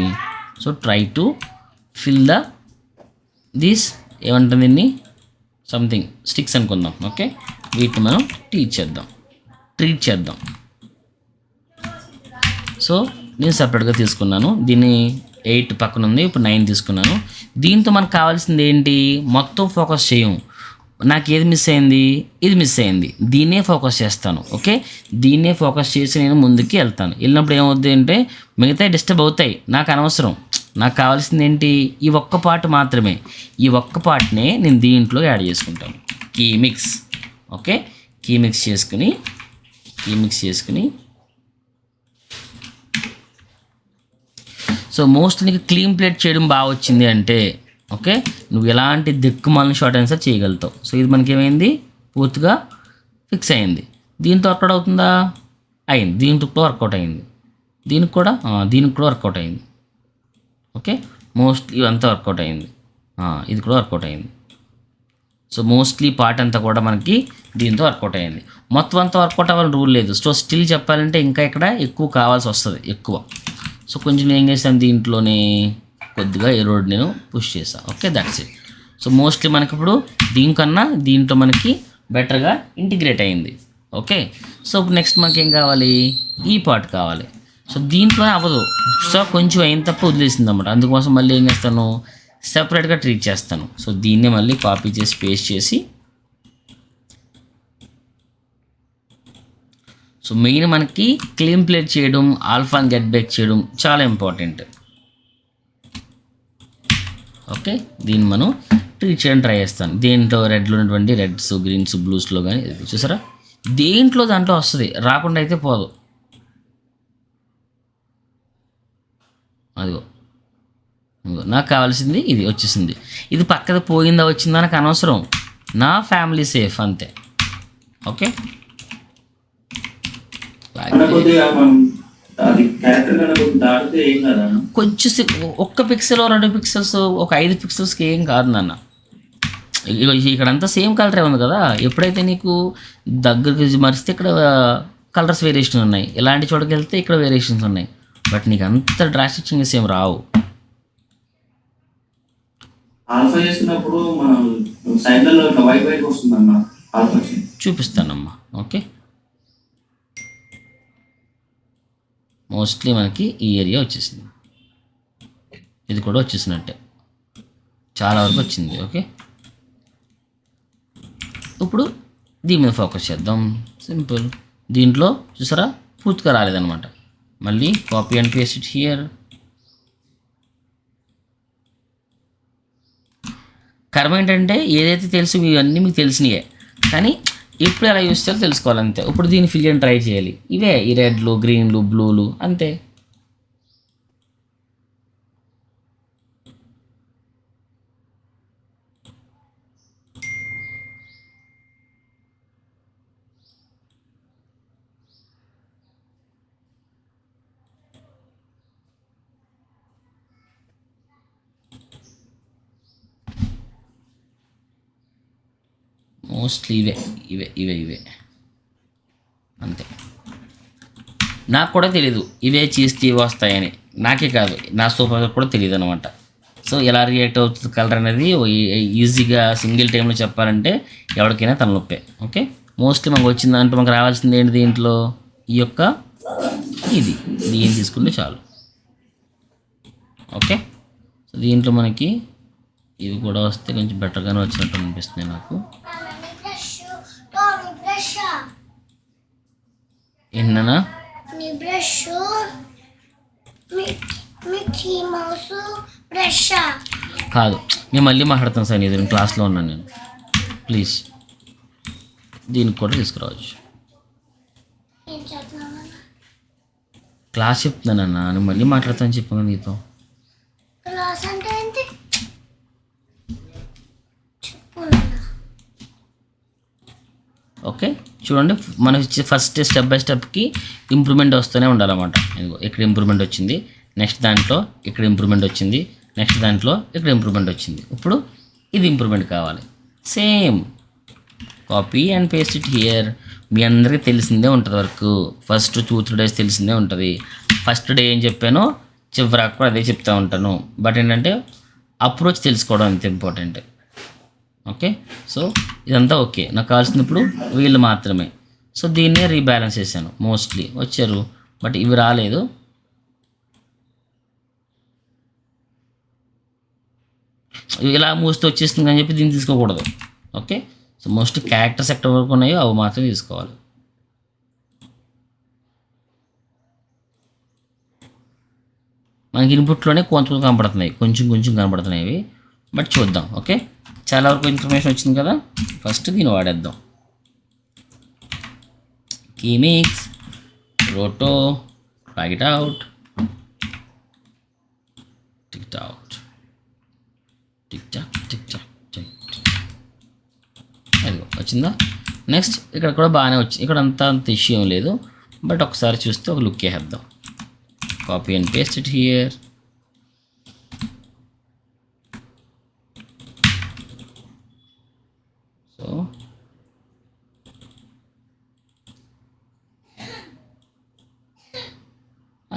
so try to fill these ఏమంటుంది దీన్ని, సంథింగ్ స్టిక్స్ అనుకుందాం. ఓకే, వీటిని మనం ట్రీట్ చేద్దాం. సో నేను సపరేట్గా తీసుకున్నాను, దీన్ని 8 పక్కన ఉంది, ఇప్పుడు 9 తీసుకున్నాను. దీంతో మనకు కావాల్సింది ఏంటి, మొత్తం ఫోకస్ చేయం. నాకు ఏది మిస్ అయింది, ఇది మిస్ అయింది, దీన్నే ఫోకస్ చేస్తాను. ఓకే, దీన్నే ఫోకస్ చేసి నేను ముందుకి వెళ్తాను. వెళ్ళినప్పుడు ఏమవుతుంది అంటే మిగతా డిస్టర్బ్ అవుతాయి, నాకు అనవసరం. నాకు కావాల్సింది ఏంటి, ఈ ఒక్క పార్ట్ మాత్రమే. ఈ ఒక్క పార్ట్నే నేను దీంట్లో యాడ్ చేసుకుంటాను, key mix. Okay, key mix చేసుకుని సో మోస్ట్ నీకు క్లీన్ ప్లేట్ చేయడం బాగా వచ్చింది అంటే, ఓకే, నువ్వు ఎలాంటి దిక్కుమాలిన షార్ట్ ఆన్సర్ చేయగలుగుతావు. సో ఇది మనకి ఏమైంది, పూర్తిగా ఫిక్స్ అయింది. దీంతో వర్కౌట్ అవుతుందా, అయింది. దీంట్లో వర్కౌట్ అయింది, దీనికి కూడా వర్కౌట్ అయింది. ఓకే, మోస్ట్లీ ఇవంతా వర్కౌట్ అయింది, ఇది కూడా వర్కౌట్ అయింది. సో మోస్ట్లీ పార్ట్ అంతా కూడా మనకి దీంతో వర్కౌట్ అయింది. మొత్తం అంతా వర్కౌట్ అవ్వాలని రూల్ లేదు. సో స్టిల్ చెప్పాలంటే ఇంకా ఇక్కడ ఎక్కువ కావాల్సి వస్తుంది, ఎక్కువ. సో కొంచెం నేను ఏం చేశాను, దీంట్లోనే కొద్దిగా ఈ రోడ్ నేను పుష్ చేశాను. Okay, that's it. So mostly మనకి ఇప్పుడు దీనికన్నా దీంట్లో మనకి బెటర్గా ఇంటిగ్రేట్ అయింది. ఓకే, సో ఇప్పుడు నెక్స్ట్ మనకి ఏం కావాలి, ఈ పార్ట్ కావాలి. సో దీంట్లోనే అవ్వదు, సో కొంచెం అయిన తప్ప వదిలేసింది అన్నమాట. అందుకోసం మళ్ళీ ఏం చేస్తాను, సెపరేట్గా ట్రీట్ చేస్తాను. సో దీన్ని మళ్ళీ కాపీ చేసి పేస్ట్ చేసి, సో మెయిన్ మనకి క్లీన్ ప్లేట్ చేయడం, ఆల్ఫా అండ్ గెట్ బ్యాక్ చేయడం చాలా ఇంపార్టెంట్. ఓకే, దీన్ని మనం ట్రీట్ చేయడం ట్రై చేస్తాను. దేంట్లో రెడ్లో ఉన్నటువంటి రెడ్స్, గ్రీన్స్, బ్లూస్లో కానీ చూసారా, దాంట్లో వస్తుంది, రాకుండా అయితే పోదు. అదిగో నాకు కావాల్సింది ఇది వచ్చేసింది. ఇది పక్కది పోయిందా వచ్చిందా నాకు అనవసరం, నా ఫ్యామిలీ సేఫ్ అంతే. ఓకే, కొంచెం ఒక్క పిక్సెల్ 2 పిక్సెల్స్, ఒక 5 పిక్సెల్స్కి ఏం కాదు నాన్న. ఇక్కడంతా సేమ్ కలరే ఉంది కదా, ఎప్పుడైతే నీకు దగ్గరికి మరిస్తే ఇక్కడ కలర్స్ వేరియేషన్ ఉన్నాయి, ఇలాంటి చోటుకి వెళ్తే ఇక్కడ వేరియేషన్స్ ఉన్నాయి, బట్ నీకు అంత డ్రాస్టిక్ చేంజెస్ ఏం రావు. ఆల్ఫా చేసినప్పుడు మనం సైడ్లలో ఇట్లా వైట్ వైట్ వస్తుందన్న ఆల్ఫా చూపిస్తానమ్మా. ఓకే, మోస్ట్లీ మనకి ఈ ఏరియా వచ్చేసింది, ఇది కూడా వచ్చేసినట్టే, చాలా వరకు వచ్చింది. ఓకే, ఇప్పుడు దీని మీద ఫోకస్ చేద్దాం. సింపుల్, దీంట్లో చూసారా పూర్తిగా రాలేదన్నమాట. మళ్ళీ copy and paste it here. కర్మ ఏంటంటే ఏదైతే తెలుసు ఇవన్నీ మీకు తెలిసినయే, కానీ ఎప్పుడు ఎలా యూస్ చేయాలో తెలుసుకోవాలంతే. ఇప్పుడు దీన్ని ఫిల్ చేయడం ట్రై చేయాలి. ఇవే ఈ రెడ్లు, గ్రీన్లు, బ్లూలు అంతే. మోస్ట్లీ ఇవే అంతే. నాకు కూడా తెలీదు ఇవే చేస్తే ఇవి వస్తాయని, నాకే కాదు నా సూపర్ కూడా తెలియదు అనమాట. సో ఎలా రియాక్ట్ అవుతుంది కలర్ అనేది ఈజీగా సింగిల్ టైంలో చెప్పాలంటే ఎవరికైనా తలనొప్పే. ఓకే, మోస్ట్లీ మనకు వచ్చిందంటే మనకు రావాల్సింది ఏంటి, దీంట్లో ఈ యొక్క దీన్ని తీసుకుంటే చాలు. ఓకే, సో దీంట్లో మనకి ఇవి కూడా వస్తే కొంచెం బెటర్గానే వచ్చినట్టు అనిపిస్తుంది నాకు. ఏంటన్నా కాదు, నేను మళ్ళీ మాట్లాడతాను సార్, నేను క్లాస్లో ఉన్నాను నేను, ప్లీజ్ దీనికి కూడా తీసుకురావచ్చు. క్లాస్ చెప్తున్నానన్నా, నేను మళ్ళీ మాట్లాడతాను చెప్పాను నీతో. ఓకే చూడండి, మనం ఇచ్చే ఫస్ట్ స్టెప్ బై స్టెప్కి ఇంప్రూవ్మెంట్ వస్తూనే ఉండాలన్నమాట. ఇదిగో ఇక్కడ ఇంప్రూవ్మెంట్ వచ్చింది, నెక్స్ట్ దాంట్లో ఇక్కడ ఇంప్రూవ్మెంట్ వచ్చింది, నెక్స్ట్ దాంట్లో ఇక్కడ ఇంప్రూవ్మెంట్ వచ్చింది. ఇప్పుడు ఇది ఇంప్రూవ్మెంట్ కావాలి. Same copy and paste it here. మీ అందరికీ తెలిసిందే ఉంటుంది వర్క్. ఫస్ట్ 2-3 days తెలిసిందే ఉంటుంది. ఫస్ట్ డే ఏం చెప్పానో చివరికి కూడా అదే చెప్తూ ఉంటాను. బట్ ఏంటంటే అప్రోచ్ తెలుసుకోవడం అంత ఇంపార్టెంట్. ఓకే, సో ఇదంతా ఓకే. నాకు కావాల్సినప్పుడు వీళ్ళు మాత్రమే. సో దీన్నే రీబ్యాలెన్స్ చేశాను. మోస్ట్లీ వచ్చారు, బట్ ఇవి రాలేదు. ఇలా మూస్తే వచ్చేస్తుంది అని చెప్పి దీన్ని తీసుకోకూడదు. Okay, so mostly character sector వరకు ఉన్నాయో అవి మాత్రం తీసుకోవాలి. మనకి ఇన్పుట్లోనే కొంచెం కనపడుతున్నాయి, కొంచెం కనపడుతున్నాయి ఇవి. బట్ చూద్దాం. ఓకే, చాలా వరకు ఇన్ఫర్మేషన్ వచ్చింది కదా. ఫస్ట్ దీన్ని వాడేద్దాం. Keymix roto packet out tick out tick tock అదిగో వచ్చిందా. నెక్స్ట్ ఇక్కడ కూడా బాగానే వచ్చింది. ఇక్కడ అంత ఇష్యూ ఏం లేదు. బట్ ఒకసారి చూస్తే ఒక లుక్ వేసేద్దాం. Copy and paste it here. So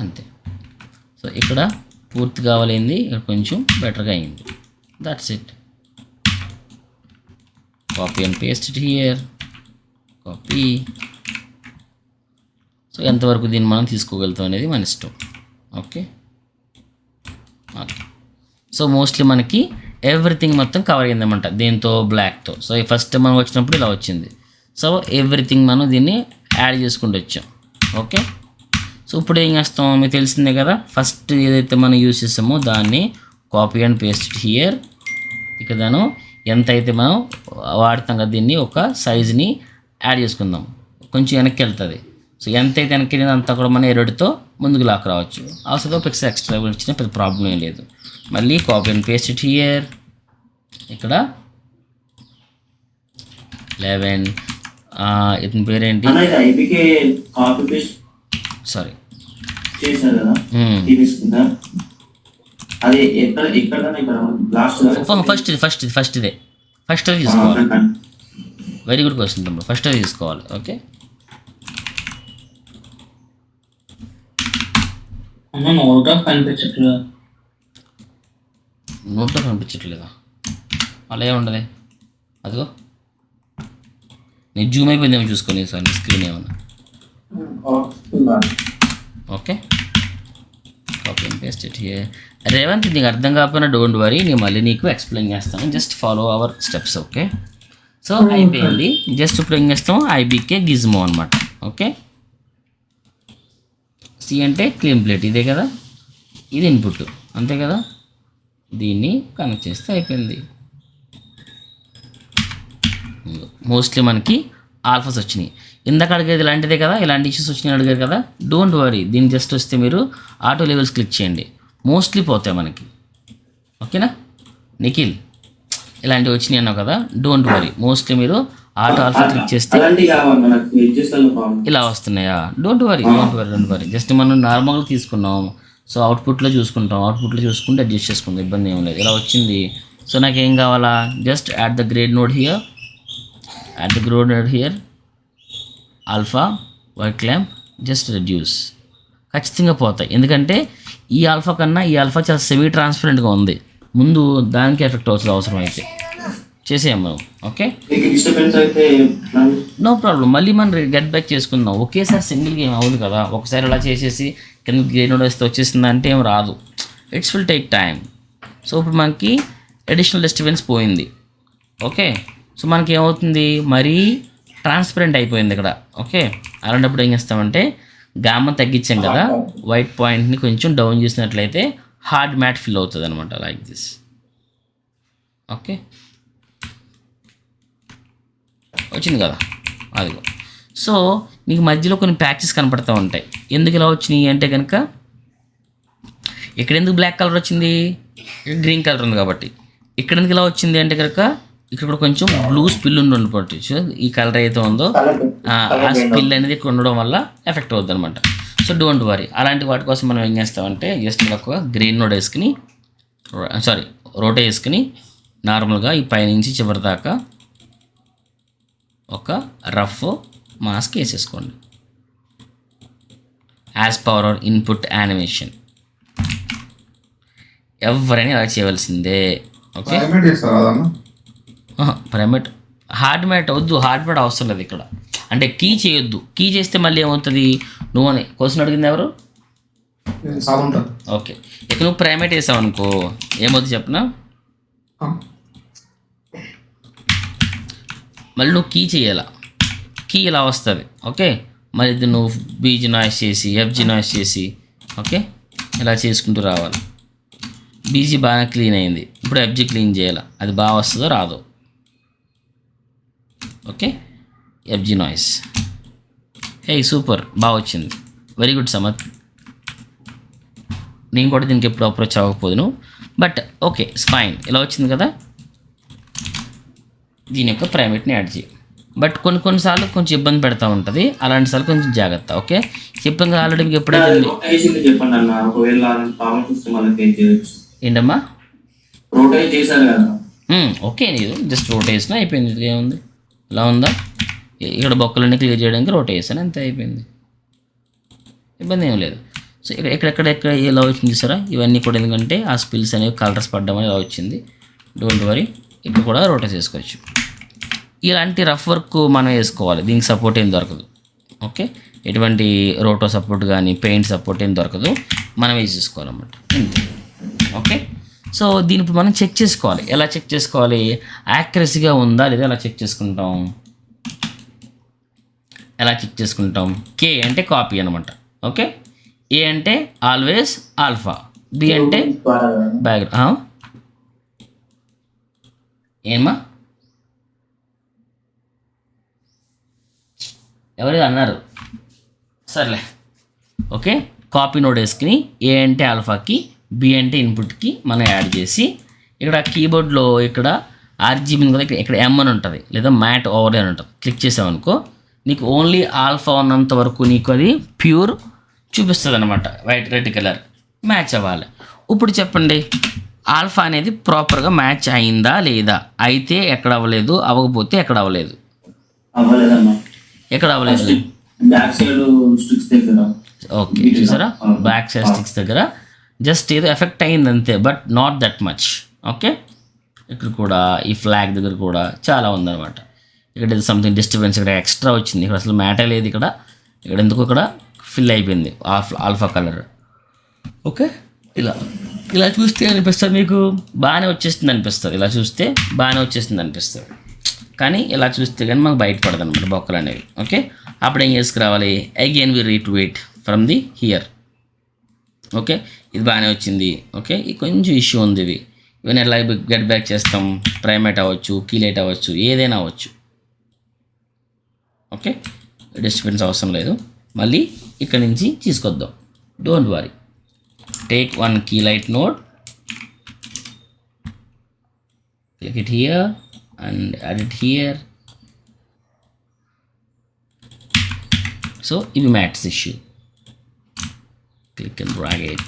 అంతే. సో ఇక్కడ పూర్తి కావాలైంది, ఇక్కడ కొంచెం బెటర్గా అయింది. That's it. Copy and paste it here. Copy. So ఎంతవరకు దీన్ని మనం తీసుకోగలుగుతాం అనేది మన ఇష్టం. ఓకే, సో మోస్ట్లీ మనకి ఎవ్రీథింగ్ మొత్తం కవర్ అయిందన్నమాట దీంతో, బ్లాక్తో. సో ఫస్ట్ మనం వచ్చినప్పుడు ఇలా వచ్చింది. సో ఎవ్రీథింగ్ మనం దీన్ని యాడ్ చేసుకుంటూ వచ్చాం. ఓకే, సో ఇప్పుడు ఏం చేస్తాం మీకు తెలిసిందే కదా. ఫస్ట్ ఏదైతే మనం యూజ్ చేస్తామో దాన్ని copy and paste it here. ఇక్కడ దాను ఎంత అయితే మనం వాడతాం కదా దీన్ని ఒక సైజుని యాడ్ చేసుకుందాం. కొంచెం వెనక్కి వెళ్తుంది. సో ఎంత అయితే వెనక్కి వెళ్ళిందో అంతా కూడా మనం ఎరడుతో ముందుకు లాక్ రావచ్చు. అవసరం పిక్స్ ఎక్స్ట్రా వచ్చిన పెద్ద ప్రాబ్లం ఏం లేదు. మళ్ళీ copy and paste it here. ఇక్కడ 11 ఇతని పేరేంటి, సారీ చేశారు కదా, తీసుకుందా అది ఎక్కడ ఫస్ట్ ఇదే తీసుకోవాలి. వెరీ గుడ్ క్వశ్చన్ తమ్ముడు. ఫస్ట్ అది తీసుకోవాలి. ఓకే, నోట్లో కనిపించట్లేదా? అలా ఏముండదు. అదిగో నేను జూమ్ అయిపోయిందేమో చూసుకోండి సార్ స్క్రీన్ ఏమన్నా. Okay, copy and paste it here. Revanth నీకు అర్థం కాకపోయినా డోంట్ వరీ, నేను మళ్ళీ నీకు ఎక్స్ప్లెయిన్ చేస్తాను. Just follow our steps. Okay, so అయిపోయింది. జస్ట్ ఇప్పుడు ఏం చేస్తాం, ఐబీకే గిజ్మో అనమాట. ఓకే, సి అంటే క్లీన్ ప్లేట్ ఇదే కదా, ఇది ఇన్పుట్ అంతే కదా. దీన్ని కనెక్ట్ చేస్తే అయిపోయింది. మోస్ట్లీ మనకి ఆల్ఫాస్ వచ్చినాయి. ఇందాక అడిగేది ఇలాంటిదే కదా, ఇలాంటి ఇష్యూస్ వచ్చినాయి అడిగారు కదా. డోంట్ వరీ, దీన్ని జస్ట్ వస్తే మీరు ఆటో లెవెల్స్ క్లిక్ చేయండి, మోస్ట్లీ పోతాయి మనకి. ఓకేనా నిఖిల్, ఇలాంటివి వచ్చినాయి అన్నావు కదా, డోంట్ వరీ. మోస్ట్లీ మీరు ఆటో ఆల్ఫా క్లిక్ చేస్తే ఇలా వస్తున్నాయా, డోంట్ వరీ. జస్ట్ మనం నార్మల్గా తీసుకున్నాం. సో అవుట్పుట్లో చూసుకుంటాం, అవుట్పుట్లో చూసుకుంటే అడ్జస్ట్ చేసుకుంటాం, ఇబ్బంది ఏం లేదు. ఇలా వచ్చింది. సో నాకు ఏం కావాలా, just add the grade node here, alpha white lamp, just reduce. ఖచ్చితంగా పోతాయి, ఎందుకంటే ఈ ఆల్ఫా కన్నా ఈ ఆల్ఫా చాలా సెమీ ట్రాన్స్పరెంట్గా ఉంది. ముందు దానికి ఎఫెక్ట్ అవుతుంది అవసరం అయితే చేసేయం మనం. Okay, no problem. మళ్ళీ మనం గెట్ బ్యాక్ చేసుకుందాం. ఒకేసారి సింగిల్ గేమ్ అవ్వదు కదా. ఒకసారి ఇలా చేసేసి కింద గ్రేడ్ నోడ్ వేస్తే వచ్చేసింది అంటే ఏం రాదు. It's will take time. So ఇప్పుడు మనకి అడిషనల్ డిస్టర్బెన్స్ పోయింది. ఓకే, సో మనకి ఏమవుతుంది, మరీ ట్రాన్స్పరెంట్ అయిపోయింది ఇక్కడ. ఓకే, అలాంటప్పుడు ఏం చేస్తామంటే గామా తగ్గించాం కదా, వైట్ పాయింట్ని కొంచెం డౌన్ చేసినట్లయితే హార్డ్ మ్యాట్ ఫిల్ అవుతుంది అనమాట, లైక్ దిస్. ఓకే, వచ్చింది కదా, అదిగో. సో నీకు మధ్యలో కొన్ని ప్యాచెస్ కనపడుతూ ఉంటాయి. ఎందుకు ఇలా వచ్చినాయి అంటే కనుక, ఇక్కడ ఎందుకు బ్లాక్ కలర్ వచ్చింది, గ్రీన్ కలర్ ఉంది కాబట్టి. ఇక్కడ ఎందుకు ఇలా వచ్చింది అంటే కనుక ఇక్కడ కూడా కొంచెం బ్లూ స్పిల్ ఉండి పట్టచ్చు. ఈ కలర్ అయితే ఉందో ఆ స్పిల్ అనేది ఇక్కడ ఉండడం వల్ల ఎఫెక్ట్ అవుతుంది అనమాట. So don't worry. అలాంటి వాటి కోసం మనం ఏం చేస్తామంటే జస్ట్ ఒక గ్రీన్ నోట్ వేసుకుని రోటే వేసుకుని నార్మల్గా ఈ పైనుంచి చివరి దాకా ఒక రఫ్ మాస్క్ వేసేసుకోండి as power our input animation. ఎవరైనా అలా చేయవలసిందే. ఓకే, ప్రైమేట్ హార్డ్ మ్యాట్ వద్దు, హార్డ్ మ్యాట్ అవసరం లేదు ఇక్కడ. అంటే కీ చేయొద్దు. కీ చేస్తే మళ్ళీ ఏమవుతుంది, నువ్వు అని క్వశ్చన్ అడిగింది ఎవరు? ఓకే, ఇక నువ్వు ప్రైమేట్ వేసావు అనుకో ఏమవుతుంది చెప్పనా, మళ్ళీ నువ్వు కీ చేయాల, కీ ఇలా వస్తుంది. ఓకే, మళ్ళీ ఇది నువ్వు బీజీ నాయిస్ చేసి ఎఫ్జీ నాయిస్ చేసి ఓకే ఇలా చేసుకుంటూ రావాలి. బీజీ బాగా క్లీన్ అయింది, ఇప్పుడు ఎఫ్జీ క్లీన్ చేయాలి. అది బాగా వస్తుందో రాదో. Okay, FG noise. Hey super, బాగా వచ్చింది. Very good Samath. నేను కూడా దీనికి ఎప్పుడు అప్రోచ్ అవ్వకపోదును, బట్ ఓకే ఫైన్. ఇలా వచ్చింది కదా, దీని యొక్క ప్రైమేట్ని యాడ్ చేయి. బట్ కొన్నిసార్లు కొంచెం ఇబ్బంది పెడతా ఉంటుంది, అలాంటి సార్లు కొంచెం జాగ్రత్త. ఓకే, చెప్పాం కదా ఆల్రెడీ మీకు ఎప్పుడైతే. చెప్పండి అన్న, ఒకవేళ ప్రాబ్లమ్స్ వస్తే మళ్ళీ ఏంటమ్మా రోటేట్ చేశారు కదా. ఓకే, నీదు జస్ట్ రోట్ వేసినా అయిపోయింది. ఏముంది, ఇలా ఉందా, ఇక్కడ బొక్కలన్నీ క్లియర్ చేయడానికి రోట్ వేసాను, అంతే అయిపోయింది, ఇబ్బంది ఏం లేదు. సో ఎక్కడెక్కడ ఇలా వచ్చింది చూసారా, ఇవన్నీ కూడా ఎందుకంటే ఆ స్పిల్స్ అనేవి కలర్స్ పడ్డం అనేది ఇలా వచ్చింది. డోంట్ వరీ, ఇక్కడ కూడా రోటేట్ చేసుకోవచ్చు. ఇలాంటి రఫ్ వర్క్ మనం వేసుకోవాలి, దీనికి సపోర్ట్ ఏం దొరకదు. ఓకే, ఎటువంటి రోటో సపోర్ట్ కానీ పెయింట్ సపోర్ట్ ఏం దొరకదు, మనం వేసేసుకోవాలన్నమాట అంతే. ఓకే, సో దీని ఇప్పుడు మనం చెక్ చేసుకోవాలి. ఎలా చెక్ చేసుకోవాలి, యాక్యురసీగా ఉందా లేదా ఎలా చెక్ చేసుకుంటాం. ఎలా చెక్ చేసుకుంటాం, కే అంటే కాపీ అనమాట. ఓకే, ఏ అంటే ఆల్వేస్ ఆల్ఫా, బి అంటే బ్యాక్గ్రౌండ్. ఏమా ఎవరు అన్నారు, సర్లే. ఓకే, కాపీ నోడ్ వేసుకుని ఏ అంటే ఆల్ఫాకి బి అంటే ఇన్పుట్కి మనం యాడ్ చేసి ఇక్కడ కీబోర్డ్లో ఇక్కడ ఆర్జీబీ కదా, ఇక్కడ ఎం అని ఉంటుంది లేదా మ్యాట్ ఓవర్ అని ఉంటుంది. క్లిక్ చేసామనుకో నీకు ఓన్లీ ఆల్ఫా ఉన్నంత వరకు నీకు అది ప్యూర్ చూపిస్తుంది అనమాట. వైట్ రెడ్ కలర్ మ్యాచ్ అవ్వాలి. ఇప్పుడు చెప్పండి, ఆల్ఫా అనేది ప్రాపర్గా మ్యాచ్ అయిందా లేదా, అయితే ఎక్కడ అవ్వలేదు, అవ్వకపోతే ఎక్కడ అవ్వలేదు. ఎక్కడ అవ్వలేదు, బ్యాక్ సైడ్ స్టిక్స్ దగ్గర. ఓకే చూసారా, బ్యాక్ సైడ్ స్టిక్స్ దగ్గర జస్ట్ ఏదో ఎఫెక్ట్ అయింది అంతే, but not that much. Okay, ఇక్కడ కూడా ఈ ఫ్లాగ్ దగ్గర కూడా చాలా ఉందన్నమాట. ఇక్కడ ఇది సంథింగ్ డిస్టర్బెన్స్, ఇక్కడ ఎక్స్ట్రా వచ్చింది, ఇక్కడ అసలు మ్యాటర్ లేదు. ఇక్కడ ఎందుకు ఇక్కడ ఫిల్ అయిపోయింది ఆల్ఫా కలర్. ఓకే, ఇలా చూస్తే అనిపిస్తుంది మీకు బాగానే వచ్చేస్తుంది అనిపిస్తుంది, ఇలా చూస్తే బాగానే వచ్చేస్తుంది అనిపిస్తుంది, కానీ ఇలా చూస్తే కానీ మాకు బయటపడదు అనమాట బొక్కలు అనేవి. ఓకే, అప్పుడు ఏం చేసుకురావాలి, again we retweet from the here. Okay, ఇది బాగానే వచ్చింది. ఓకే, ఇది కొంచెం ఇష్యూ ఉంది, ఇవన్నీ ఎలా గెట్ బ్యాక్ చేస్తాం, ప్రైమేట్ అవ్వచ్చు, కీలైట్ అవ్వచ్చు, ఏదైనా అవ్వచ్చు. ఓకే, డిస్టర్బెన్స్ అవసరం లేదు. మళ్ళీ ఇక్కడ నుంచి తీసుకొద్దాం, don't worry. Take one keylight node, click it here and add it here. So ఇది mattes issue, click and drag it.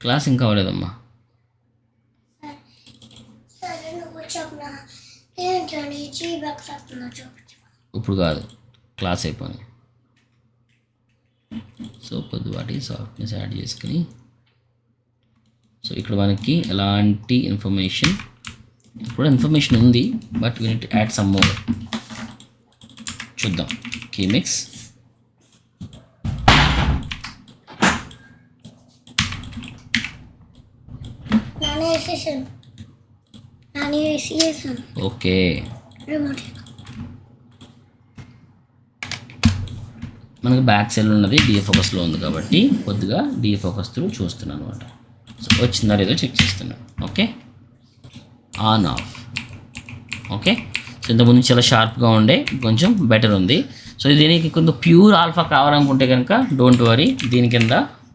Class ఇంకా అవ్వలేదమ్మా. ఇప్పుడు కాదు, క్లాస్ అయిపోయింది. సో కొద్దిపాటి సాఫ్ట్నెస్ యాడ్ చేసుకుని, సో ఇక్కడ మనకి ఎలాంటి ఇన్ఫర్మేషన్, ఇప్పుడు ఇన్ఫర్మేషన్ ఉంది but we need to add some more. చూద్దాం, కీమిక్స్ ఓకే. మనకి బ్యాక్ సైడ్ ఉన్నది డిఫోకస్లో ఉంది కాబట్టి కొద్దిగా డిఫోకస్ త్రూ చూస్తున్నాను అనమాట. సో వచ్చిందా లేదో చెక్ చేస్తున్నాను. Okay, on off. Okay, so ఇంతకుముందు చాలా షార్ప్గా ఉండే, కొంచెం బెటర్ ఉంది. సో దీనికి కొంత ప్యూర్ ఆల్ఫా కావాలనుకుంటే కనుక డోంట్ వరీ, దీని కింద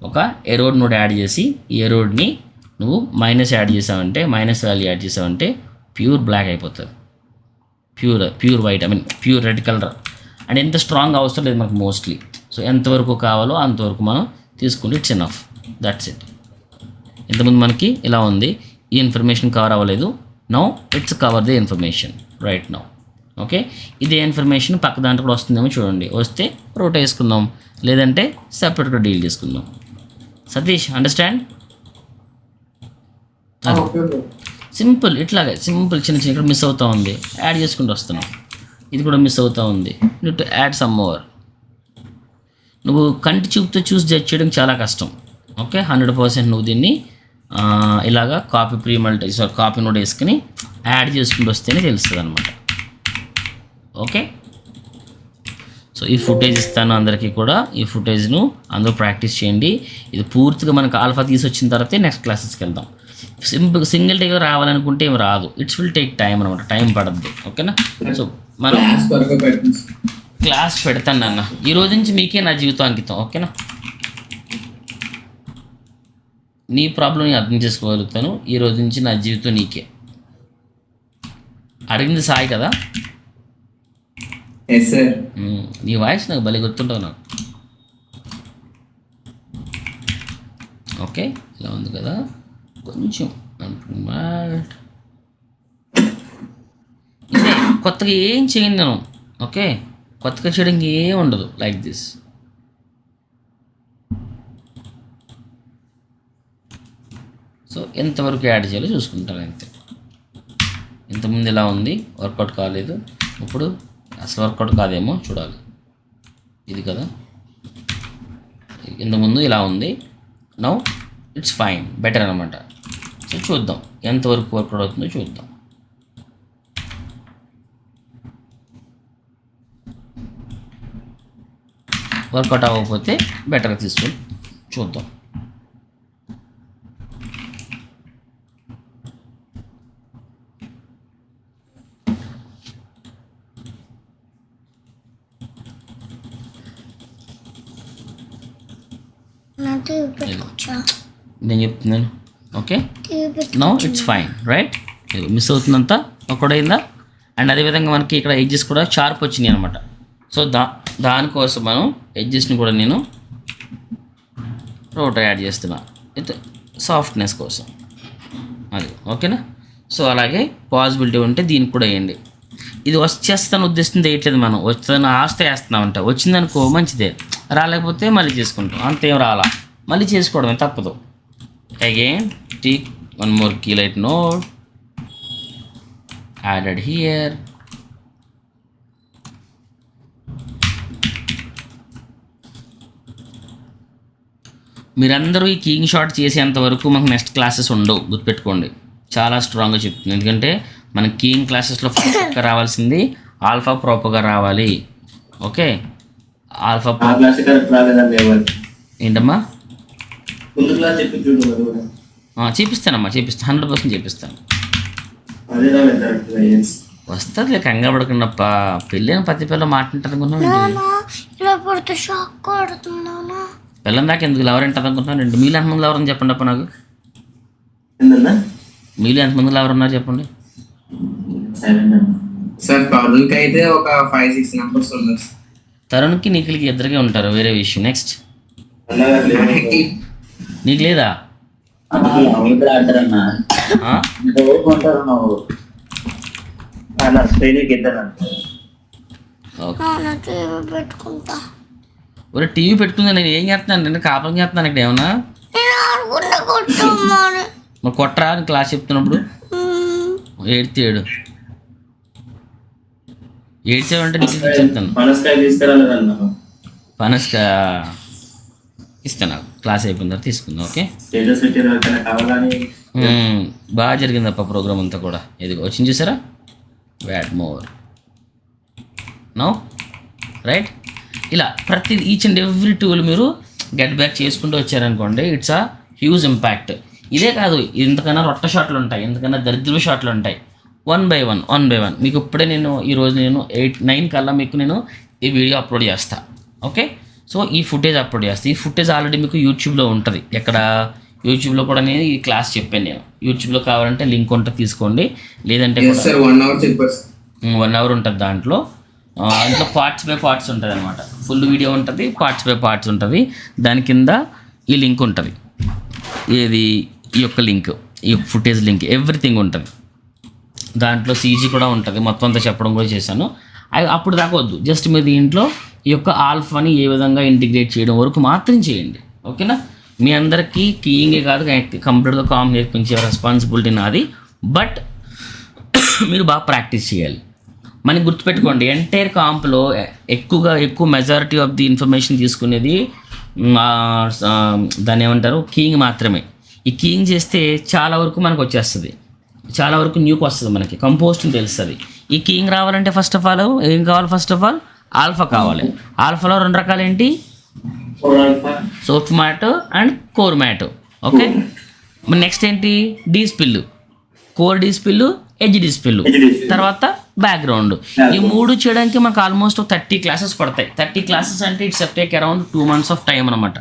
ఒక ఎరోడ్ నోడ్ యాడ్ చేసి ఈ ఎరోడ్ని నువ్వు మైనస్ యాడ్ చేసావంటే, మైనస్ వాల్యూ యాడ్ చేసావంటే ప్యూర్ బ్లాక్ అయిపోతుంది, pure white, I mean pure red colour. And ఎంత స్ట్రాంగ్ అవసరం లేదు మనకు మోస్ట్లీ. సో ఎంతవరకు కావాలో అంతవరకు మనం తీసుకుంటే ఇట్స్ ఎనఫ్, దట్స్ ఇట్. ఇంతకుముందు మనకి ఇలా ఉంది, ఈ ఇన్ఫర్మేషన్ కవర్ అవ్వలేదు. Now its cover the information right now. Okay, ఇదే ఇన్ఫర్మేషన్ పక్క దాంట్లో కూడా వస్తుందేమో చూడండి. వస్తే రోట్ వేసుకుందాం, లేదంటే సపరేట్గా డీల్ చేసుకుందాం. Satish understand? Okay bro. Simple, ఇట్లాగే సింపుల్ చిన్న చిన్న ఇక్కడ మిస్ అవుతూ ఉంది, యాడ్ చేసుకుంటూ వస్తున్నాం. ఇది కూడా మిస్ అవుతూ ఉంది, you to add some more. నువ్వు కంటి చూపుతో చూసి జడ్జ్ చేయడం చాలా కష్టం. ఓకే, 100% నువ్వు దీన్ని ఇలాగా కాపీ నోట్ వేసుకుని యాడ్ చేసుకుంటూ వస్తేనే తెలుస్తుంది అనమాట. ఓకే, సో ఈ ఫుటేజ్ ఇస్తాను అందరికీ కూడా. ఈ ఫుటేజ్ను అందరూ ప్రాక్టీస్ చేయండి. ఇది పూర్తిగా మనకు ఆల్ఫా తీసి వచ్చిన తర్వాతే నెక్స్ట్ క్లాసెస్కి వెళ్దాం. సింగిల్ టేక్గా రావాలనుకుంటే ఏం రాదు, ఇట్స్ విల్ టేక్ టైం అనమాట, టైం పడుద్ది. ఓకేనా? సో మనం క్లాస్ పెడతాను నాన్న. ఈ రోజు నుంచి మీకే నా జీవితం అంకితం. ఓకేనా? నీ ప్రాబ్లం అర్థం చేసుకోగలుగుతాను. ఈ రోజు నుంచి నా జీవితం నీకే. అడిగింది సాయి కదా? Yes sir. నీ వాయిస్ నాకు భలే గుర్తుంటావు నాకు. ఓకే, ఇలా ఉంది కదా, కొంచెం ఇదే కొత్తగా ఏం చేయండి నేను. ఓకే, కొత్తగా చేయడం ఏం ఉండదు, లైక్ దిస్. సో ఎంతవరకు యాడ్ చేయాలో చూసుకుంటాను అంతే. ఇంతకుముందు ఇలా ఉంది, వర్కౌట్ కాలేదు. ఇప్పుడు అసలు వర్కౌట్ కాదేమో చూడాలి. ఇది కదా, ఇంతకుముందు ఇలా ఉంది, నౌ ఇట్స్ ఫైన్, బెటర్ అనమాట. సో చూద్దాం ఎంతవరకు వర్కౌట్ అవుతుందో చూద్దాం. వర్కౌట్ అవ్వకపోతే బెటర్గా తీసుకొని చూద్దాం. నేను చెప్తున్నాను. Okay, now it's fine right. Miss అవుతుందంతా ఒకటైందా? అండ్ అదేవిధంగా మనకి ఇక్కడ ఎడ్జెస్ కూడా షార్ప్ వచ్చినాయి అనమాట. సో దానికోసం మనం ఎడ్జెస్ని కూడా నేను రోటర్ యాడ్ చేస్తున్నా, ఇది సాఫ్ట్నెస్ కోసం. అది ఓకేనా? సో అలాగే పాసిబిలిటీ ఉంటే దీనికి కూడా వేయండి. ఇది వచ్చేస్తాను ఉద్దేశం వేయట్లేదు మనం, వస్తుందని ఆస్తే వేస్తున్నామంట. వచ్చిందనుకో మంచిదే, రాలేకపోతే మళ్ళీ చేసుకుంటాం, అంతేం రాలా మళ్ళీ చేసుకోవడమే తప్పదు. Again take one more key light node added here. మీరందరూ ఈ కీయింగ్ షాట్ చేసేంత వరకు మాకు నెక్స్ట్ క్లాసెస్ ఉండవు, గుర్తుపెట్టుకోండి. చాలా స్ట్రాంగ్గా చెప్తుంది, ఎందుకంటే మన కీయింగ్ క్లాసెస్లో ఫస్ట్ రావాల్సింది ఆల్ఫా ప్రాపర్గా రావాలి. ఓకే, ఆల్ఫా ఏంటమ్మా? చేపిస్తానమ్మా, చేపిస్తాను, 100% చేపిస్తాను. వస్తుంది కంగారు పడకుండాప్ప. పెళ్ళైన ప్రతి పిల్ల మాట్లాంటారు అనుకున్నాం. పిల్లని దాకా ఎందుకు లవర్ ఏంటది అనుకుంటున్నాను. రెండు మీలు ఎంతమంది లవర్ అని చెప్పండి అప్ప నాకు. మీలు ఎంతమంది లవర్ ఉన్నారు చెప్పండి సార్. తరుణ్కి అయితే ఒక 5-6 మెంబర్స్ ఉన్నారు. తరుణ్కి నిఖిల్కి ఇద్దరికే ఉంటారు, వేరే విషయం. నెక్స్ట్ నీకు లేదా? ఒరే టీవీ పెట్టుకుందా? నేను ఏం చేస్తున్నాను, నేను కాపం చేస్తున్నాను ఇక్కడ. ఏమన్నా మరి కొట్టరా అని క్లాస్ చెప్తున్నప్పుడు? ఏడు ఏడ్చావంటే నీకు చెప్తాను. పనస్కా ఇస్తాను, క్లాస్ అయిపోయిన తర్వాత తీసుకుందాం. ఓకే, బాగా జరిగిందప్ప ప్రోగ్రామ్ అంతా కూడా. ఇదిగో వచ్చింది చూసారా, వ్యాట్ మోర్ నో రైట్. ఇలా ప్రతి ఈచ్ అండ్ ఎవ్రీ టూల్ మీరు గెట్ బ్యాక్ చేసుకుంటూ వచ్చారనుకోండి, ఇట్స్ అ హ్యూజ్ ఇంపాక్ట్. ఇదే కాదు, ఇంతకన్నా రొట్ట షాట్లు ఉంటాయి, ఇంతకన్నా దరిద్ర షాట్లు ఉంటాయి. 1 by 1 మీకు ఇప్పుడే నేను ఈరోజు నేను 8-9 కల్లా మీకు నేను ఈ వీడియో అప్లోడ్ చేస్తా. ఓకే, సో ఈ ఫుటేజ్ అప్లోడ్ చేస్తా. ఈ ఫుటేజ్ ఆల్రెడీ మీకు యూట్యూబ్లో ఉంటుంది. ఎక్కడ యూట్యూబ్లో కూడా నేను ఈ క్లాస్ చెప్పాను. నేను యూట్యూబ్లో కావాలంటే లింక్ ఉంటుంది, తీసుకోండి. లేదంటే Yes sir, 1 hour చెప్పారు సార్. 1 hour ఉంటుంది. దాంట్లో పార్ట్స్ బై పార్ట్స్ ఉంటుంది అనమాట. ఫుల్ వీడియో ఉంటుంది, పార్ట్స్ బై పార్ట్స్ ఉంటుంది. దాని కింద ఈ లింక్ ఉంటుంది. ఏది ఈ యొక్క లింక్, ఈ ఫుటేజ్ లింక్, ఎవ్రీథింగ్ ఉంటుంది. దాంట్లో CG కూడా ఉంటుంది. మొత్తం అంతా చెప్పడం కూడా చేశాను. అప్పుడు దాకా వద్దు, జస్ట్ మీరు దీంట్లో ఈ యొక్క ఆల్ఫాని ఏ విధంగా ఇంటిగ్రేట్ చేయడం వరకు మాత్రం చేయండి. ఓకేనా? మీ అందరికీ కీయింగే కాదు, కంప్యూటర్తో కామ్ నేర్పించే రెస్పాన్సిబిలిటీ నాది. బట్ మీరు బాగా ప్రాక్టీస్ చేయాలి. మనకి గుర్తుపెట్టుకోండి, ఎంటైర్ కాంప్లో ఎక్కువ మెజారిటీ ఆఫ్ ది ఇన్ఫర్మేషన్ తీసుకునేది దాన్ని ఏమంటారు, కీయింగ్ మాత్రమే. ఈ కీయింగ్ చేస్తే చాలా వరకు మనకు వచ్చేస్తుంది, చాలా వరకు న్యూకి వస్తుంది, మనకి కంపోస్టింగ్ తెలుస్తుంది. ఈ కీయింగ్ రావాలంటే ఫస్ట్ ఆఫ్ ఆల్ ఏం కావాలి? ఫస్ట్ ఆఫ్ ఆల్ ఆల్ఫా కావాలి. ఆల్ఫాలో 2 రకాలు ఏంటి? Source matte and core matte. Okay, next ఏంటి? Despill, core despill, edge despill, తర్వాత బ్యాక్గ్రౌండ్. ఈ 3 చేయడానికి మనకు ఆల్మోస్ట్ 30 క్లాసెస్ పడతాయి. 30 క్లాసెస్ అంటే it's take around 2 months of time అనమాట.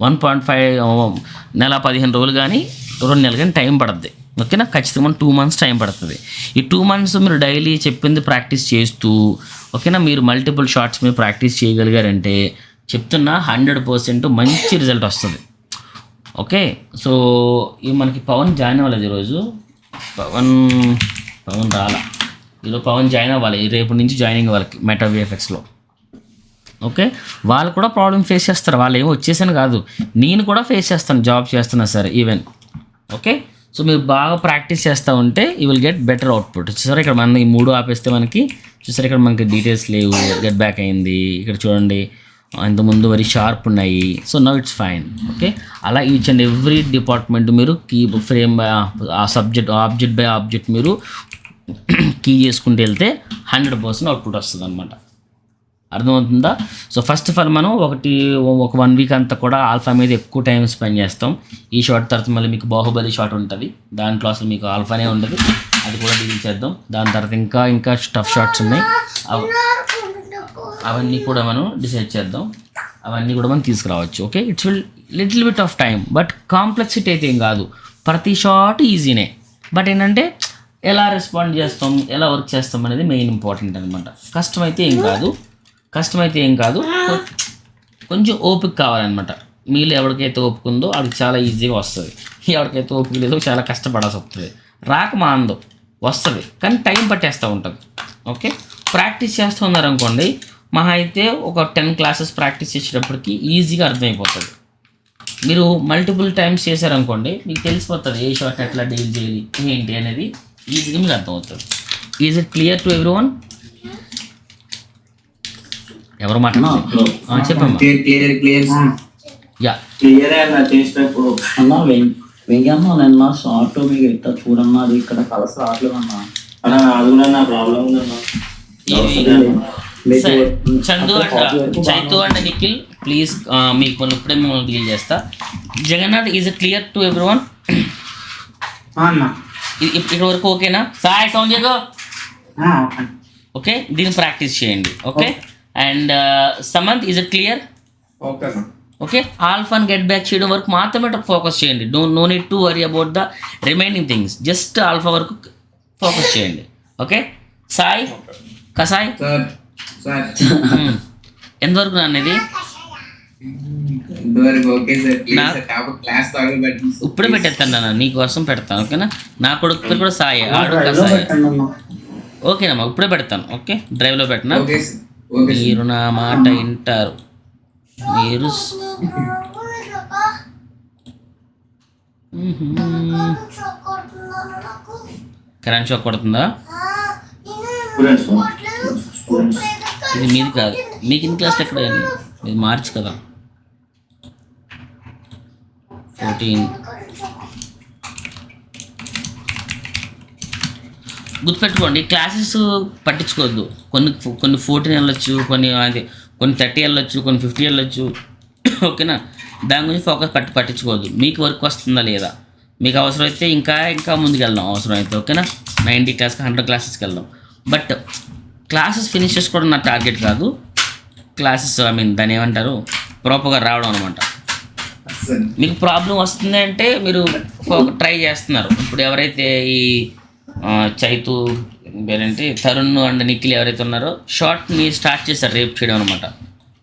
1.5 నెల 15 రోజులు కానీ 2 నెలలు కానీ టైం పడుతుంది. ఓకేనా? ఖచ్చితంగా 2 months టైం పడుతుంది. ఈ 2 months మీరు డైలీ చెప్పింది ప్రాక్టీస్ చేస్తూ, ఓకేనా, మీరు మల్టిపుల్ షార్ట్స్ మీరు ప్రాక్టీస్ చేయగలిగారంటే చెప్తున్నా 100% మంచి రిజల్ట్ వస్తుంది. ఓకే, సో ఇవి మనకి పవన్ జాయిన్ అవ్వలేదు ఈరోజు. పవన్ రాలా ఈరోజు. పవన్ జాయిన్ అవ్వాలి, రేపు నుంచి జాయినింగ్ వాళ్ళకి మెటా VFXలో. ఓకే, వాళ్ళు కూడా ప్రాబ్లమ్ ఫేస్ చేస్తారు. వాళ్ళు ఏమో వచ్చేసాను కాదు, నేను కూడా ఫేస్ చేస్తాను, జాబ్ చేస్తున్నా సరే ఈవెన్. ఓకే, సో మీరు బాగా ప్రాక్టీస్ చేస్తూ ఉంటే you will get better output. చూసారా ఇక్కడ మన ఈ 3 ఆపేస్తే మనకి, చూసారా ఇక్కడ మనకి డీటెయిల్స్ లేవు, గెట్ బ్యాక్ అయింది. ఇక్కడ చూడండి ఇంతకుముందు వెరీ షార్ప్ ఉన్నాయి. So now it's fine. Okay, అలా ఈచ్ అండ్ ఎవ్రీ డిపార్ట్మెంట్ మీరు కీ ఫ్రేమ్ బై ఆ సబ్జెక్ట్, ఆబ్జెక్ట్ బై ఆబ్జెక్ట్ మీరు కీ చేసుకుంటూ వెళ్తే 100% అవుట్పుట్ వస్తుంది అనమాట. అర్థమవుతుందా? సో ఫస్ట్ ఆఫ్ ఆల్ మనం ఒక 1 week అంతా కూడా ఆల్ఫా మీద ఎక్కువ టైం స్పెండ్ చేస్తాం. ఈ షార్ట్ తర్వాత మళ్ళీ మీకు బాహుబలి షార్ట్ ఉంటుంది, దాంట్లో అసలు మీకు ఆల్ఫానే ఉండదు, అది కూడా డీల్ చేద్దాం. దాని తర్వాత ఇంకా టఫ్ షార్ట్స్ ఉన్నాయి, అవన్నీ కూడా మనం డిసైడ్ చేద్దాం, అవన్నీ కూడా మనం తీసుకురావచ్చు. Okay, it's will little bit of time, but complexity అయితే ఏం కాదు. ప్రతి షార్ట్ ఈజీనే, బట్ ఏంటంటే ఎలా రెస్పాండ్ చేస్తాం, ఎలా వర్క్ చేస్తాం అనేది మెయిన్ ఇంపార్టెంట్ అనమాట. కష్టమైతే ఏం కాదు, కొంచెం ఓపిక కావాలన్నమాట. మీలో ఎవరికైతే ఓపిక ఉందో వాడికి చాలా ఈజీగా వస్తుంది, ఎవరికైతే ఓపిక లేదో చాలా కష్టపడాల్సి వస్తుంది. రాక మా అందో వస్తుంది, కానీ టైం పట్టేస్తూ ఉంటుంది. ఓకే, ప్రాక్టీస్ చేస్తూ ఉన్నారనుకోండి, మహా అయితే ఒక 10 classes ప్రాక్టీస్ చేసేటప్పటికి ఈజీగా అర్థమైపోతుంది. మీరు మల్టిపుల్ టైమ్స్ చేశారనుకోండి, మీకు తెలిసిపోతుంది ఏ షార్ట్ ఎట్లా డీల్ చేయాలి ఏంటి అనేది ఈజీగా మీకు అర్థమవుతుంది. Is it clear to everyone? ఎవరు మాట్లాడుతున్నారు? చెప్పమ్మా. యా, క్లియరే అన్న చేసినప్పుడు. అన్నా వెంకన్న నిన్న షార్ట్ మీకు ఎట్లా చూడన్నా, అది ఇక్కడ కలస రావట్లేదు అన్నా. అన్న అది కూడా నా ప్రాబ్లం ఉందన్నా. Chandu and Chaitu and Nikhil please మీకు ఇప్పుడే మేము డీల్ చేస్తా. Jagannath, is it clear to everyone? ఇప్పటి వరకు ఓకేనా? సాయి సౌంజయ్ ఓకే, దీన్ని ప్రాక్టీస్ చేయండి. Okay, and Samanth, is it clear? Okay okay, ఆల్ఫాన్ గెట్ బ్యాక్ చేయడం వరకు మాత్రమే ఫోకస్ చేయండి. No need to worry about the remaining things, just alpha వరకు ఫోకస్ చేయండి. ఓకే, సాయి కసాయ్ ఎంతవరకు నాన్నది? ఇప్పుడే పెట్టేస్తాను నాన్న, నీకోసం పెడతాను. ఓకేనా? నా కొడుకు కూడా సాయి, ఆడు కసాయి. ఓకేనమ్మా, ఇప్పుడే పెడతాను. ఓకే, డ్రైవ్లో పెట్టినా. మీరు నా మాట వింటారు. మీరు కరెంట్ షాక్ కొడుతుందా? ఇది మీది కాదు, మీకు ఇన్ క్లాస్ ఎక్కడ? ఇది మార్చ్ కదా, 14. గుర్తుపెట్టుకోండి, క్లాసెస్ పట్టించుకోవద్దు. కొన్ని 14 వెళ్ళొచ్చు, కొన్ని 30 వెళ్ళొచ్చు, కొన్ని 50 వెళ్ళొచ్చు. ఓకేనా? దాని గురించి ఫోకస్ పట్టించుకోవద్దు. మీకు వర్క్ వస్తుందా లేదా, మీకు అవసరమైతే ఇంకా ముందుకు వెళ్దాం అవసరమైతే. ఓకేనా? 90 క్లాస్కి 100 క్లాసెస్కి వెళ్దాం. బట్ క్లాసెస్ ఫినిష్ చేసుకోవడం నా టార్గెట్ కాదు. క్లాసెస్ ఐ మీన్ దాన్ని ఏమంటారు ప్రాపర్గా రావడం అనమాట. అస్సలు మీకు ప్రాబ్లం వస్తుంది అంటే మీరు ట్రై చేస్తున్నారు. ఇప్పుడు ఎవరైతే ఈ చైతు పేరేంటి తరుణ్ అండ్ నిఖిల్ ఎవరైతే ఉన్నారో షార్ట్ని స్టార్ట్ చేశారు రేపు చేయడం అనమాట.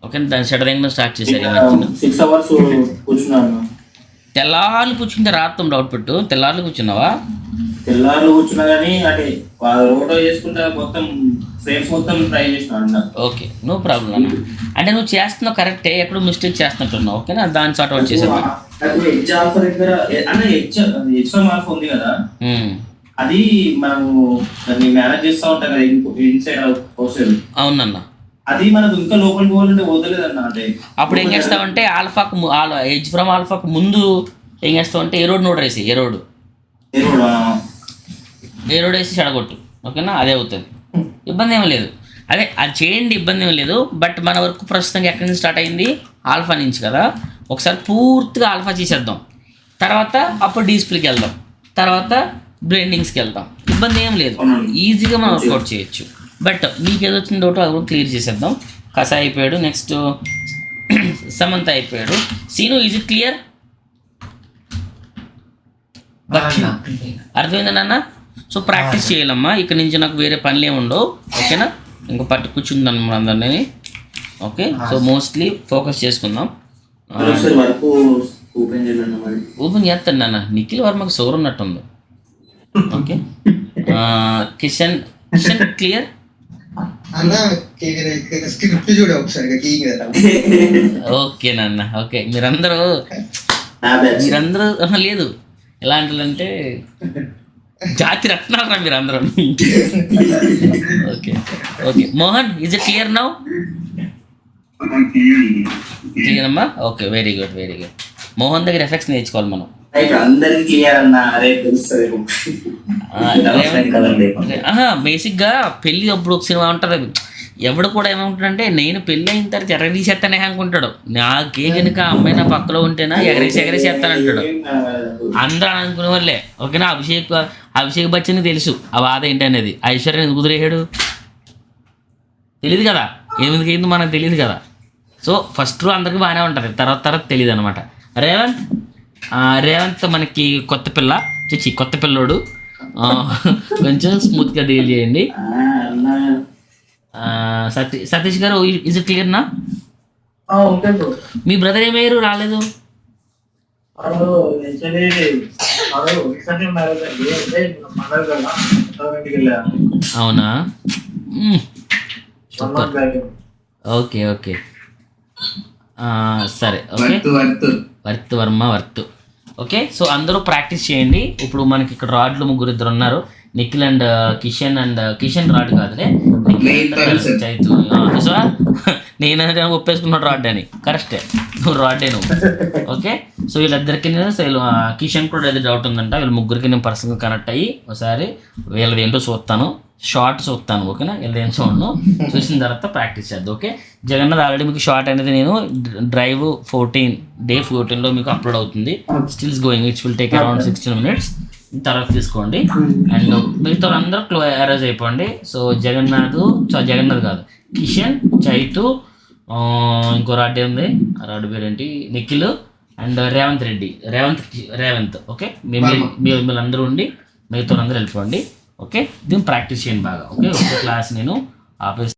ఓకే, దాన్ని షడరింగ్ స్టార్ట్ చేశారు. ఈ మధ్యన 6 hours కూర్చున్నాను. తెల్లార్లు కూర్చుంటే రాత్రం డౌట్ పెట్టు. తెల్లార్లు కూర్చున్నావా? తెల్లారులు కూర్చున్నా కానీ అంటే రోటో చేసుకుంటా మొత్తం ఫ్రేమ్స్ మొత్తం ట్రై చేసిన. ఓకే, నో ప్రాబ్లం అన్న. అంటే నువ్వు చేస్తున్నావు కరెక్టే, ఎక్కడో మిస్టేక్ చేస్తున్నట్టున్నావు. ఓకేనా, దాన్ని సార్ట్ అవుట్ చేసేది. హెచ్ ఆల్ఫా దగ్గర అంటే హెచ్ఎం ఆల్ఫా ఉంది కదా, అది మనము దాన్ని మేనేజ్ చేస్తూ ఉంటాం కదా ఇన్సైడ్ అవుట్ సైడ్. అవునన్న, అది మనకు ఇంకా లోపలికి పోవాలంటే పోతలేదన్న. అంటే అప్పుడు ఏం చేస్తావంటే ఆల్ఫాకు ఎడ్జ్ ఫ్రమ్ ఆల్ఫాకు ముందు ఏం చేస్తావంటే ఏ రోడ్ నోడ్ వేసి ఏ రోడ్ వేసి చెడగొట్టు. ఓకేనా, అదే అవుతుంది, ఇబ్బంది ఏమీ లేదు. అదే అది చేయండి, ఇబ్బంది ఏమీ లేదు. బట్ మన వర్క్ ప్రస్తుతం ఎక్కడి నుంచి స్టార్ట్ అయింది? ఆల్ఫా నుంచి కదా. ఒకసారి పూర్తిగా ఆల్ఫా చేసేద్దాం, తర్వాత అప్పుడు డిస్ప్లేకి వెళ్దాం, తర్వాత బ్లెండింగ్స్కి వెళ్దాం. ఇబ్బంది ఏం లేదు, ఈజీగా మనం వర్కౌట్ చేయొచ్చు. బట్ మీకు ఏదో వచ్చిన డౌట్ అది కూడా క్లియర్ చేసేద్దాం. కస అయిపోయాడు, నెక్స్ట్ సమంత అయిపోయాడు. Seenu, is it clear? అర్థమైందా నాన్న? సో ప్రాక్టీస్ చేయాలమ్మా. ఇక్కడ నుంచి నాకు వేరే పనులు ఏమి ఉండవు. ఓకేనా, ఇంకా పట్టు కూర్చుందాం మన అందరినీ. ఓకే, సో మోస్ట్లీ ఫోకస్ చేసుకుందాం. వరకు ఓపెన్ చేస్తాను నాన్న. నిఖిల్ వర్మకు సోర్ ఉన్నట్టుంది. Okay, Kishan clear? అన్న స్క్రిప్ట్ చూడ ఒకసారి కీ కదా. ఓకే నాన్న, ఓకే. మీరందరూ లేదు ఎలాంటిదంటే జాతి రత్నాలరా మీరందరూ. Okay okay, Mohan, is it clear now? Clear అమ్మా? Okay, very good very good. Mohan దగ్గర ఎఫెక్ట్స్ నేర్చుకోవాలి మనం. అందరికి క్లియర్ అన్న, బేసిక్గా పెళ్ళి అప్పుడు ఒక సినిమా ఉంటుంది, ఎవడు కూడా ఏమనుకుంటాడంటే నేను పెళ్ళి అయిన తర్వాత ఎగరేసేస్తానే అనుకుంటాడు. నాకే కనుక అమ్మాయి నా పక్కలో ఉంటేనా ఎగరేసేస్తానంటాడు. అందరూ అనుకునే వాళ్ళే. ఓకేనా, అభిషేక్ బచ్చన్ తెలుసు ఆ బాధ ఏంటి అనేది. ఐశ్వర్య ఎందుకు కుదిరేసాడు తెలియదు కదా, ఏమిందుకు అయిందో మనకు తెలియదు కదా. సో ఫస్ట్ అందరికీ బాగానే ఉంటుంది, తర్వాత తెలియదు అనమాట. రేవంత్ మనకి కొత్త పిల్లోడు, కొంచెం స్మూత్గా డీల్ చేయండి. సతీష్ గారు, ఇజ్ ఇట్ క్లియర్ నా? మీ బ్రదర్ ఏమయ్యారు, రాలేదు? అవునా, ఓకే ఓకే, సరే. Okay, worth. ఓకే, సో అందరూ ప్రాక్టీస్ చేయండి. ఇప్పుడు మనకి ఇక్కడ రాడ్లు ఇద్దరు ఉన్నారు, నిఖిల్ అండ్ కిషన్ రాడ్ కాదులే, చైతు. చూసా, నేను ఒప్పేసుకున్నాడు రాడ్ అని. కరెక్టే, నువ్వు రాడ్డే నువ్వు. ఓకే, సో వీళ్ళిద్దరికి కిషన్ కూడా ఏదో డౌట్ ఉందంట. వీళ్ళ ముగ్గురికి నేను పర్సనల్గా కనెక్ట్ అయ్యి ఒకసారి వీళ్ళది ఏంటో చూస్తాను, షార్ట్ చూస్తాను. ఓకేనా, వీళ్ళది ఏం చూడను, చూసిన తర్వాత ప్రాక్టీస్ చేద్దాం. ఓకే, జగన్నాథ్ ఆల్రెడీ మీకు షార్ట్ అనేది నేను డ్రైవ్ 14 మీకు అప్లోడ్ అవుతుంది. Stills going, it's will take around 16 minutes. తర్వాత తీసుకోండి. అండ్ మిగతా అందరూ అరేంజ్ అయిపోండి. సో జగన్నాథ్ కాదు, కిషన్, చైతు, ఇంకో రాడ్ ఉంది, ఆ రాడ్ పేరేంటి, నిఖిల్ అండ్ రేవంత్. ఓకే, మీరు అందరూ ఉండి మిగతా అందరూ వెళ్ళిపోండి. ఓకే, దీన్ని ప్రాక్టీస్ చేయండి బాగా. ఓకే, ఒక క్లాస్ నేను ఆపేసి